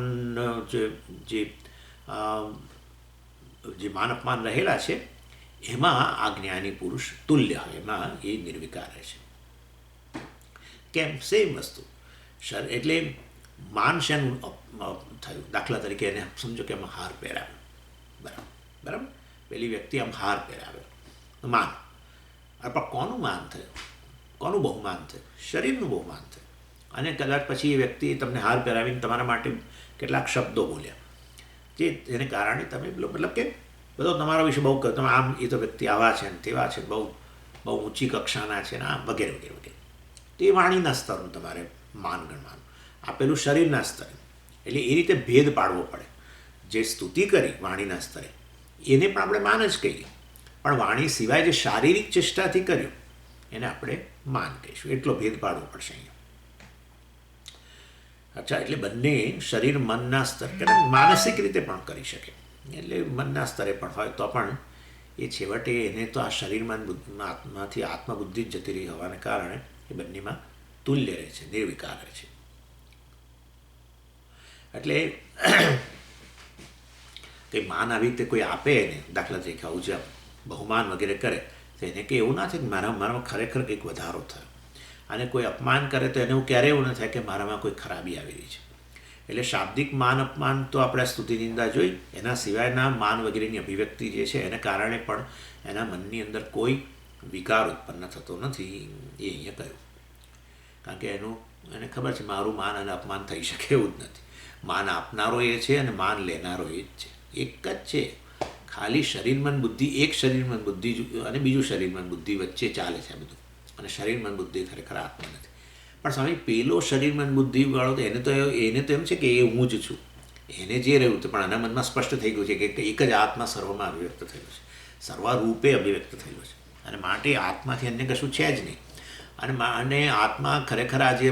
A: જે માન અપમાન રહેલા છે એમાં આ જ્ઞાની પુરુષ તુલ્ય હોય, એમાં એ નિર્વિકાર છે. કેમ? સેમ વસ્તુ. એટલે માન શેનું થયું? દાખલા તરીકે એને સમજો કે આમાં હાર પહેરાવે, બરાબર, પેલી વ્યક્તિ આમ હાર પહેરાવે, માન. પણ કોનું માન થયું? કોનું બહુમાન થયું? શરીરનું બહુમાન થયું. અને કદાચ પછી એ વ્યક્તિ તમને હાર પહેરાવીને તમારા માટે કેટલાક શબ્દો બોલ્યા, જેને કારણે તમે મતલબ કે બધો તમારા વિશે બહુ કહો, તમે આમ એ તો વ્યક્તિ આવા છે ને તેવા છે, બહુ બહુ ઊંચી કક્ષાના છે ને આમ વગેરે વગેરે વગેરે. તો એ વાણીના સ્તરનું તમારે માન ગણવાનું, આપેલું શરીરના સ્તરે. એટલે એ રીતે ભેદ પાડવો પડે. જે સ્તુતિ કરી વાણીના સ્તરે એને પણ આપણે માન જ કહીએ, પણ વાણી સિવાય જે શારીરિક ચેષ્ટાથી કર્યું એને આપણે માન કહીશું. એટલો ભેદ પાડવો પડશે અહીંયા. અચ્છા, એટલે બંને શરીર મનના સ્તર કે માનસિક રીતે પણ કરી શકે, એટલે મનના સ્તરે પણ હોય તો પણ એ છેવટે એને તો આ શરીરમાં આત્માથી આત્મબુદ્ધિ જ જતી રહી હોવાને કારણે એ બંનેમાં તુલ્ય રહે છે, નિર્વિકાર રહે છે. એટલે કંઈ માન આવી રીતે કોઈ આપે એને, દાખલા તરીકે આવું છે બહુમાન વગેરે કરે તો એને કંઈ એવું ના થાય કે મારામાં ખરેખર કંઈક વધારો થયો. અને કોઈ અપમાન કરે તો એને એવું ક્યારેય એવું ન થાય કે મારામાં કોઈ ખરાબી આવી રહી છે. એટલે શાબ્દિક માન અપમાન તો આપણે સ્તુતિ નિંદા જોઈ, એના સિવાયના માન વગેરેની અભિવ્યક્તિ જે છે એને કારણે પણ એના મનની અંદર કોઈ વિકાર ઉત્પન્ન થતો નથી, એ અહીંયા કહ્યું. કારણ કે એને ખબર છે મારું માન અને અપમાન થઈ શકે એવું જ નથી. માન આપનારો એ છે અને માન લેનારો એ જ છે, એક જ છે. ખાલી શરીર મન બુદ્ધિ, એક શરીર મન બુદ્ધિ અને બીજું શરીર મન બુદ્ધિ વચ્ચે ચાલે છે આ બધું. અને શરીર મન બુદ્ધિ ખરેખર આત્મા નથી. પણ સ્વામી, પેલો શરીર મન બુદ્ધિ વાળો તો એને તો એમ છે કે એ હું જ છું, એને જે રહ્યું તો પણ આના મનમાં સ્પષ્ટ થઈ ગયું છે કે એક જ આત્મા સર્વમાં અભિવ્યક્ત થયેલો છે, સર્વરૂપે અભિવ્યક્ત થયેલો છે. અને માટે આત્માથી અન્ય કશું છે જ નહીં. અને આત્મા ખરેખર આજે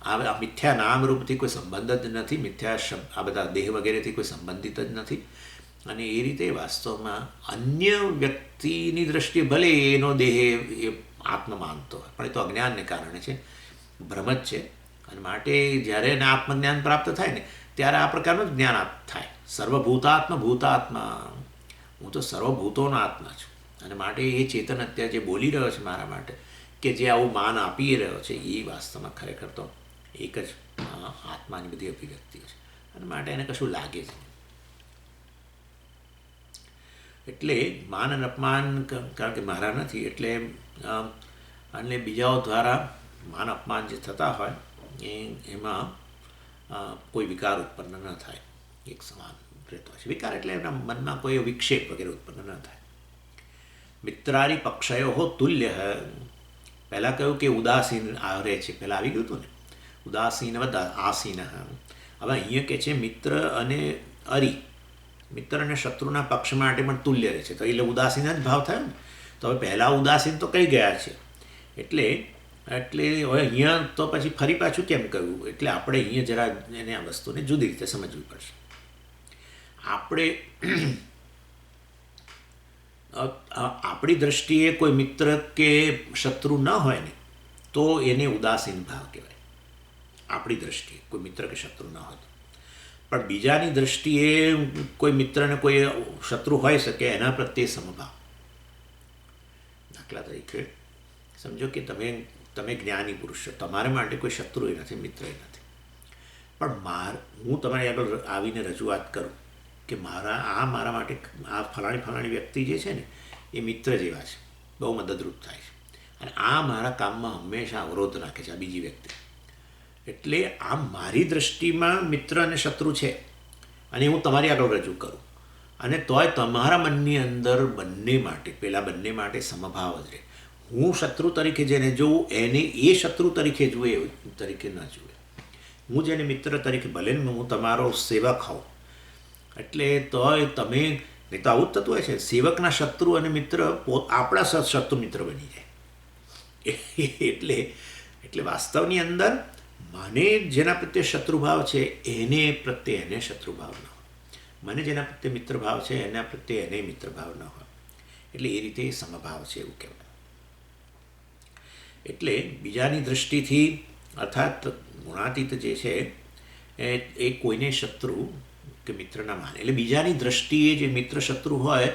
A: આ મિથ્યા નામ રૂપથી કોઈ સંબંધ જ નથી, મિથ્યા શબ્દ આ બધા દેહ વગેરેથી કોઈ સંબંધિત જ નથી. અને એ રીતે વાસ્તવમાં અન્ય વ્યક્તિની દ્રષ્ટિએ ભલે એનો દેહ એ આત્મા માનતો હોય, પણ એ તો અજ્ઞાનને કારણે છે, ભ્રમ જ છે. અને માટે જ્યારે એને આત્મજ્ઞાન પ્રાપ્ત થાય ને ત્યારે આ પ્રકારનું જ જ્ઞાન થાય. ભૂતાત્મા, હું તો સર્વભૂતોનો આત્મા છું. અને માટે એ ચેતન અત્યારે જે બોલી રહ્યો છે મારા માટે, કે જે આવું માન આપી રહ્યો છે, એ વાસ્તવમાં ખરેખર તો એક જ આત્માની બધી અભિવ્યક્તિઓ છે. અને માટે એને કશું લાગે છે. એટલે માન અને અપમાન કારણ કે મારા નથી, એટલે અને બીજાઓ દ્વારા માન અપમાન જે થતા હોય એમાં કોઈ વિકાર ઉત્પન્ન ન થાય, એક સમાન રહેતો હોય છે. વિકાર એટલે એના મનમાં કોઈ વિક્ષેપ વગેરે ઉત્પન્ન ન થાય. મિત્રારી પક્ષયો હો તુલ્ય. પહેલાં કહ્યું કે ઉદાસીન રહે છે, પહેલાં આવી ગયું હતું ને, ઉદાસીનવદ આસીન. હવે અહીંયા કહે છે મિત્ર અને અરી, મિત્ર અને શત્રુના પક્ષ માટે પણ તુલ્ય રહે છે, તો એટલે ઉદાસીન જ ભાવ થયો ને. તો હવે પહેલાં ઉદાસીન તો કઈ ગયા છે, એટલે હવે અહીંયા તો પછી ફરી પાછું કેમ કહ્યું? એટલે આપણે અહીંયા જરા એને આ વસ્તુને જુદી રીતે સમજવી પડશે. આપણે આપણી દૃષ્ટિએ કોઈ મિત્ર કે શત્રુ ન હોય ને તો એને ઉદાસીન ભાવ કહેવાય. આપણી દૃષ્ટિએ કોઈ મિત્ર કે શત્રુ ન હોય, પણ બીજાની દૃષ્ટિએ કોઈ મિત્રને કોઈ શત્રુ હોઈ શકે, એના પ્રત્યે સમભાવ. દાખલા તરીકે સમજો કે તમે જ્ઞાની પુરુષ છો, તમારા માટે કોઈ શત્રુ નથી, મિત્ર નથી, પણ હું તમારી આગળ આવીને રજૂઆત કરું કે મારા માટે આ ફલાણી વ્યક્તિ જે છે ને એ મિત્ર જેવા છે, બહુ મદદરૂપ થાય છે, અને આ મારા કામમાં હંમેશા અવરોધ નાખે છે આ બીજી વ્યક્તિ. એટલે આ મારી દૃષ્ટિમાં મિત્ર અને શત્રુ છે, અને હું તમારી આગળ રજૂ કરું, અને તોય તમારા મનની અંદર બંને માટે સમભાવ જ રહે. હું શત્રુ તરીકે જેને જોઉં એને એ શત્રુ તરીકે જુએ, એવું તરીકે ન જુએ. હું જેને મિત્ર તરીકે, ભલે હું તમારો સેવક હોઉં, એટલે તોય તમે, નહીં તો આવું જ થતું હોય છે, સેવકના શત્રુ અને મિત્ર આપણા શત્રુ મિત્ર બની જાય. એટલે વાસ્તવની અંદર મને જેના પ્રત્યે શત્રુભાવ છે એને પ્રત્યે એને શત્રુભાવ ન હોય, મને જેના પ્રત્યે મિત્રભાવ છે એના પ્રત્યે એને મિત્રભાવ ન હોય. એટલે એ રીતે સમભાવ છે એવું કહેવાય. એટલે બીજાની દૃષ્ટિથી, અર્થાત ગુણાતીત જે છે એ કોઈને શત્રુ કે મિત્ર ના માને. એટલે બીજાની દૃષ્ટિએ જે મિત્ર શત્રુ હોય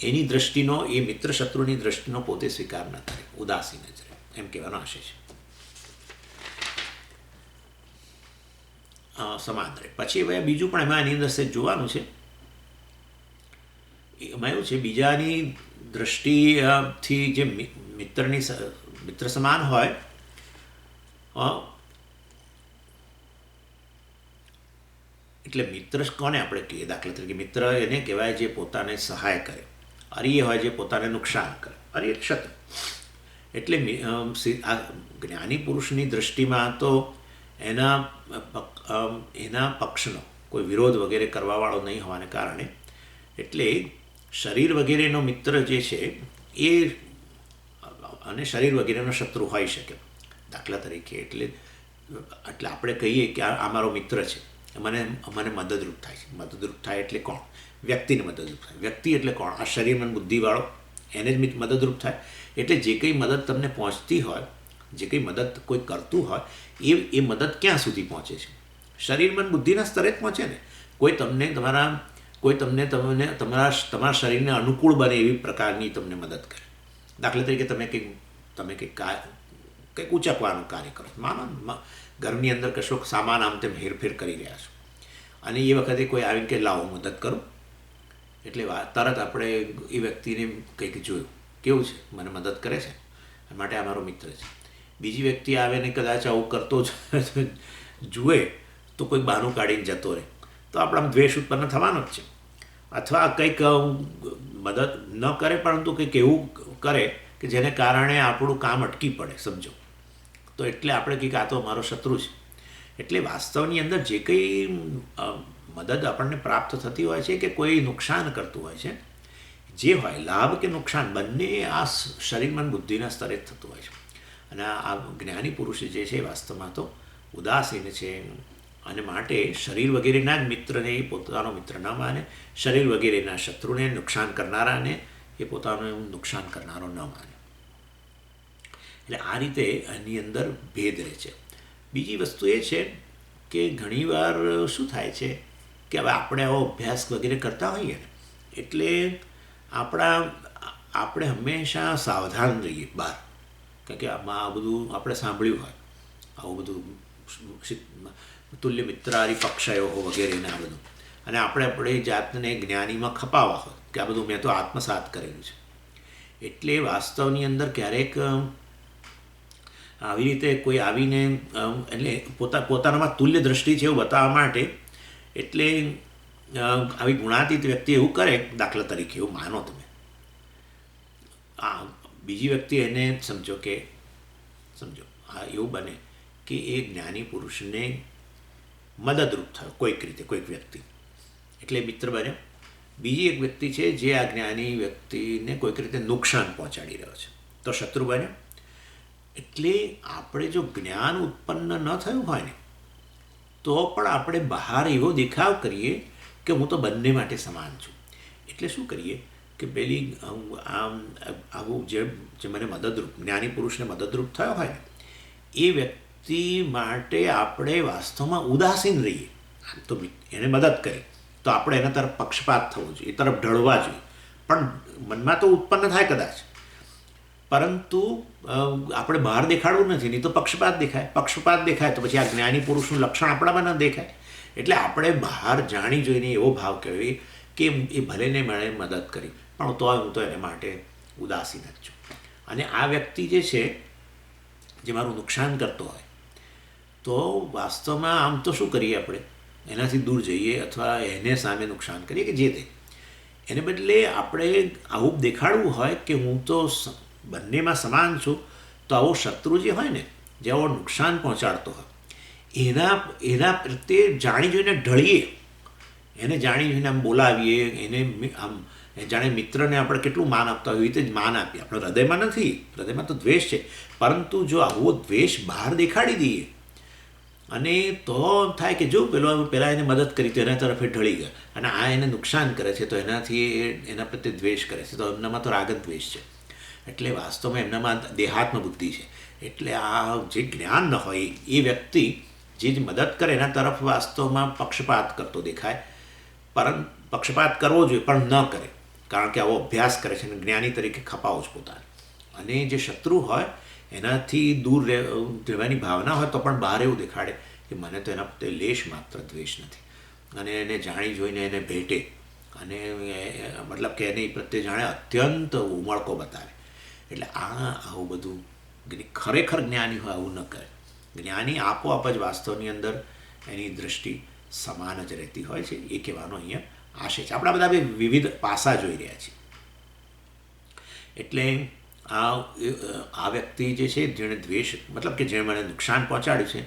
A: એની દૃષ્ટિનો, એ મિત્ર શત્રુની દૃષ્ટિનો પોતે સ્વીકાર ન કરે, ઉદાસીન જ રહે, એમ કહેવાનો આશય છે. સમાન રહે. પછી હવે બીજું પણ એમાં એની અંદર જોવાનું છે. એમાં એવું છે, બીજાની દૃષ્ટિથી જે મિત્ર સમાન હોય, એટલે મિત્ર કોને આપણે કહીએ? દાખલા તરીકે મિત્ર એને કહેવાય જે પોતાને સહાય કરે, અરિય હોય જે પોતાને નુકસાન કરે, અરિય શત્રુ. એટલે આ જ્ઞાની પુરુષની દૃષ્ટિમાં તો એના પક્ષનો કોઈ વિરોધ વગેરે કરવાવાળો નહીં હોવાને કારણે, એટલે શરીર વગેરેનો મિત્ર જે છે એ અને શરીર વગેરેનો શત્રુ હોઈ શકે. દાખલા તરીકે એટલે આપણે કહીએ કે આ મારો મિત્ર છે, મને મદદરૂપ થાય છે. મદદરૂપ થાય એટલે કોણ? વ્યક્તિને મદદરૂપ થાય. વ્યક્તિ એટલે કોણ? આ શરીર મન બુદ્ધિવાળો, એને જ મદદરૂપ થાય. એટલે જે કંઈ મદદ તમને પહોંચતી હોય, જે કંઈ મદદ કોઈ કરતું હોય, એ મદદ ક્યાં સુધી પહોંચે છે? શરીર મન બુદ્ધિના સ્તરે જ પહોંચે ને. કોઈ તમને તમારા શરીરને અનુકૂળ બને એવી પ્રકારની તમને મદદ કરે. દાખલા તરીકે તમે કંઈક ઉંચકવાનું કાર્ય કરો, માનો ઘરની અંદર કશો સામાન આમ તેમ હેરફેર કરી રહ્યા છો, અને એ વખતે કોઈ આવીને કે લાવો મદદ કરો, એટલે તરત આપણે એ વ્યક્તિને કંઈક જોયું, કેવું છે, મને મદદ કરે છે, માટે આ મારો મિત્ર છે. બીજી વ્યક્તિ આવે ને કદાચ આવું કરતો જ જુએ તો કોઈ બહાનું કાઢીને જતો રહે, તો આપણામાં દ્વેષ ઉત્પન્ન થવાનો જ છે. અથવા કંઈક મદદ ન કરે, પરંતુ કંઈક એવું કરે કે જેને કારણે આપણું કામ અટકી પડે, સમજો, તો એટલે આપણે કંઈક આ તો મારો શત્રુ છે. એટલે વાસ્તવની અંદર જે કંઈ મદદ આપણને પ્રાપ્ત થતી હોય છે કે કોઈ નુકસાન કરતું હોય છે, જે હોય લાભ કે નુકસાન, બંને આ શરીર મન બુદ્ધિના સ્તરે જ થતું હોય છે. અને આ જ્ઞાની પુરુષ જે છે વાસ્તવમાં તો ઉદાસીન છે, અને માટે શરીર વગેરેના જ મિત્રને એ પોતાનો મિત્ર ન માને, શરીર વગેરેના શત્રુને, નુકસાન કરનારાને એ પોતાનો નુકસાન કરનારો ન માને. એટલે આ રીતે એની અંદર ભેદ રહે છે. બીજી વસ્તુ એ છે કે ઘણીવાર શું થાય છે કે હવે આપણે આવો અભ્યાસ વગેરે કરતા હોઈએ ને, એટલે આપણે હંમેશા સાવધાન રહીએ બહાર, કારણ કે આમાં આ બધું આપણે સાંભળ્યું હોય, આવું બધું તુલ્ય મિત્રારી પક્ષયો વગેરેને આ બધું, અને આપણી જાતને જ્ઞાનીમાં ખપાવવા હોય કે આ બધું મેં તો આત્મસાત કરેલું છે. એટલે વાસ્તવની અંદર ક્યારેક આવી રીતે કોઈ આવીને એટલે પોતાનામાં તુલ્ય દ્રષ્ટિ છે એવું બતાવવા માટે, એટલે આવી ગુણાતીત વ્યક્તિ એવું કરે, દાખલા તરીકે એવું માનો તમે, બીજી વ્યક્તિ એને સમજો આ એવું બને કે એ જ્ઞાની પુરુષને મદદરૂપ થયો કોઈક રીતે, કોઈક વ્યક્તિ, એટલે મિત્ર બન્યો. બીજી એક વ્યક્તિ છે જે આ જ્ઞાની વ્યક્તિને કોઈક રીતે નુકસાન પહોંચાડી રહ્યો છે, તો શત્રુ બન્યો. એટલે આપણે જો જ્ઞાન ઉત્પન્ન ન થયું હોય ને, તો પણ આપણે બહાર એવો દેખાવ કરીએ કે હું તો બંને માટે સમાન છું. એટલે શું કરીએ કે પેલી આમ આવું જે મને મદદરૂપ જ્ઞાની પુરુષને મદદરૂપ થયો હોય ને એ વ્યક્તિ માટે આપણે વાસ્તવમાં ઉદાસીન રહીએ. આમ તો એને મદદ કરી તો આપણે એના તરફ પક્ષપાત થવો જોઈએ, એ તરફ ઢળવા જોઈએ. પણ મનમાં તો ઉત્પન્ન થાય કદાચ, પરંતુ આપણે બહાર દેખાડવું નથી, નહીં તો પક્ષપાત દેખાય. પક્ષપાત દેખાય તો પછી આ જ્ઞાની પુરુષનું લક્ષણ આપણામાં ન દેખાય. એટલે આપણે બહાર જાણી જોઈને એવો ભાવ કહેવાય કે એ ભલેને મને મદદ કરી, પણ હું તો એને માટે ઉદાસીન જ છું. અને આ વ્યક્તિ જે છે જે મારું નુકસાન કરતો હોય, તો વાસ્તવમાં આમ તો શું કરીએ આપણે? એનાથી દૂર જઈએ અથવા એને સામે નુકસાન કરીએ કે જે તે. એને બદલે આપણે આવું દેખાડવું હોય કે હું તો બંનેમાં સમાન છું, તો આવો શત્રુ જે હોય ને, જે આવો નુકસાન પહોંચાડતો હોય, એના પ્રત્યે જાણી જોઈને ઢળીએ, એને જાણી જોઈને આમ બોલાવીએ, એને આમ જાણે મિત્રને આપણે કેટલું માન આપતા હોય એવી રીતે જ માન આપીએ. આપણે હૃદયમાં નથી, હૃદયમાં તો દ્વેષ છે, પરંતુ જો આવો દ્વેષ બહાર દેખાડી દઈએ અને તો થાય કે જો પહેલાં એને મદદ કરી તો એના તરફ એ ઢળી ગયા, અને આ એને નુકસાન કરે છે તો એનાથી એના પ્રત્યે દ્વેષ કરે છે, તો એમનામાં તો રાગ જ દ્વેષ છે. એટલે વાસ્તવમાં એમનામાં દેહાત્મ બુદ્ધિ છે. એટલે આ જે જ્ઞાન ન હોય એ વ્યક્તિ જે મદદ કરે એના તરફ વાસ્તવમાં પક્ષપાત કરતો દેખાય. પરંતુ પક્ષપાત કરવો જોઈએ પણ ન કરે, કારણ કે આવો અભ્યાસ કરે છે અને જ્ઞાની તરીકે ખપાવો જ પોતાને. અને જે શત્રુ હોય એનાથી દૂર રહેવાની ભાવના હોય તો પણ બહાર એવું દેખાડે કે મને તો એના પ્રત્યે લેશ માત્ર દ્વેષ નથી, અને એને જાણી જોઈને એને ભેટે, અને મતલબ કે એની પ્રત્યે જાણે અત્યંત ઉમળકો બતાવે. એટલે આવું બધું ખરેખર જ્ઞાની હોય આવું ન કરે. જ્ઞાની આપોઆપ જ વાસ્તવની અંદર એની દૃષ્ટિ સમાન જ રહેતી હોય છે, એ કહેવાનો અહીંયા આશય છે. આપણા બધા વિવિધ પાસા જોઈ રહ્યા છીએ. એટલે આ વ્યક્તિ જે છે જેણે દ્વેષ મતલબ કે જેણે મને નુકસાન પહોંચાડ્યું છે,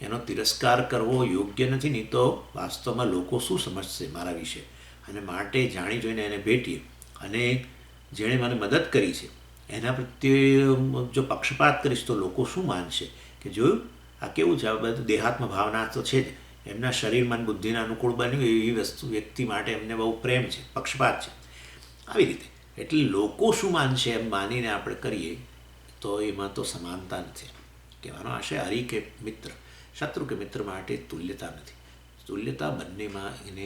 A: એનો તિરસ્કાર કરવો યોગ્ય નથી, નહીં તો વાસ્તવમાં લોકો શું સમજશે મારા વિશે. અને માટે જાણી જોઈને એને ભેટીએ, અને જેણે મને મદદ કરી છે એના પ્રત્યે જો પક્ષપાત કરીશ તો લોકો શું માનશે કે જોયું આ કેવું છે. આ બધું દેહાત્મ ભાવના તો છે જ, એમના શરીર મન બુદ્ધિના અનુકૂળ બન્યું એવી વ્યક્તિ માટે એમને બહુ પ્રેમ છે, પક્ષપાત છે, આવી રીતે. એટલે લોકો શું માનશે એમ માનીને આપણે કરીએ તો એમાં તો સમાનતા નથી. કહેવાનો આશય હરિ કે મિત્ર, શત્રુ કે મિત્ર માટે તુલ્યતા નથી. તુલ્યતા બંનેમાં એને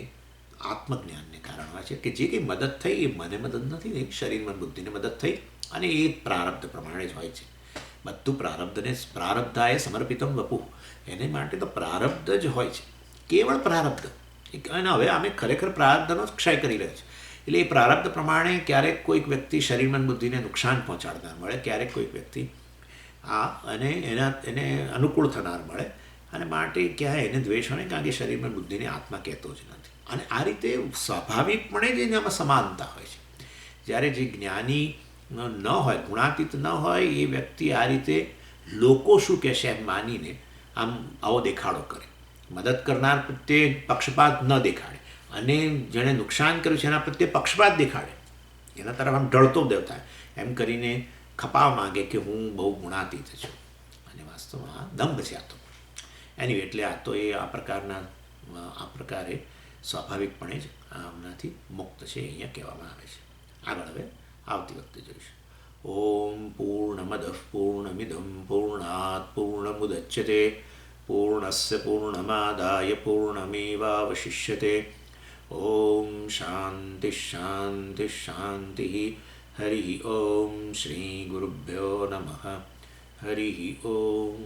A: આત્મજ્ઞાનને કારણ હોય છે કે જે કંઈ મદદ થઈ એ મને મદદ નથી, એ શરીર મન બુદ્ધિને મદદ થઈ, અને એ પ્રારબ્ધ પ્રમાણે જ હોય છે. બધું પ્રારબ્ધને પ્રારબ્ધાએ સમર્પિતમ વપુ, એને માટે તો પ્રારબ્ધ જ હોય છે, કેવળ પ્રારબ્ધ. અને હવે અમે ખરેખર પ્રારબ્ધનો ક્ષય કરી રહ્યા છીએ. એટલે એ પ્રારબ્ધ પ્રમાણે ક્યારેક કોઈક વ્યક્તિ શરીર મન બુદ્ધિને નુકસાન પહોંચાડનાર મળે, ક્યારેક કોઈક વ્યક્તિ અને એને અનુકૂળ થનાર મળે, અને માટે ક્યાંય એને દ્વેષ હોય, કારણ કે શરીર મન બુદ્ધિને આત્મા કહેતો જ નથી. અને આ રીતે સ્વાભાવિકપણે જ એનામાં સમાનતા હોય છે. જ્યારે જે જ્ઞાની ન હોય, ગુણાતીત ન હોય, એ વ્યક્તિ આ રીતે લોકો શું કહેશે એમ માનીને આવો દેખાડો કરે. મદદ કરનાર પ્રત્યે પક્ષપાત ન દેખાડે, અને જેણે નુકસાન કર્યું છે એના પ્રત્યે પક્ષપાત દેખાડે, એના તરફ આમ ઢળતો દેવતા એમ કરીને ખપાવવા માંગે કે હું બહુ ગુણાતીત છું. અને વાસ્તવમાં દંભ છે આ તો. એની એટલે આ તો એ આ પ્રકારે સ્વાભાવિકપણે જ આમનાથી મુક્ત છે, અહીંયા કહેવામાં આવે છે. આગળ હવે આવતી વખતે જોઈશું. ઓમ પૂર્ણમદ પૂર્ણમિદમ પૂર્ણાત પૂર્ણમુદચ્યતે પૂર્ણસ્ય પૂર્ણમાદાય પૂર્ણમેવાવશિષ્યતે. ઓમ શાંતિ શાંતિ શાંતિ. હરિ ઓમ શ્રી ગુરુભ્યો નમઃ. હરિ ઓમ.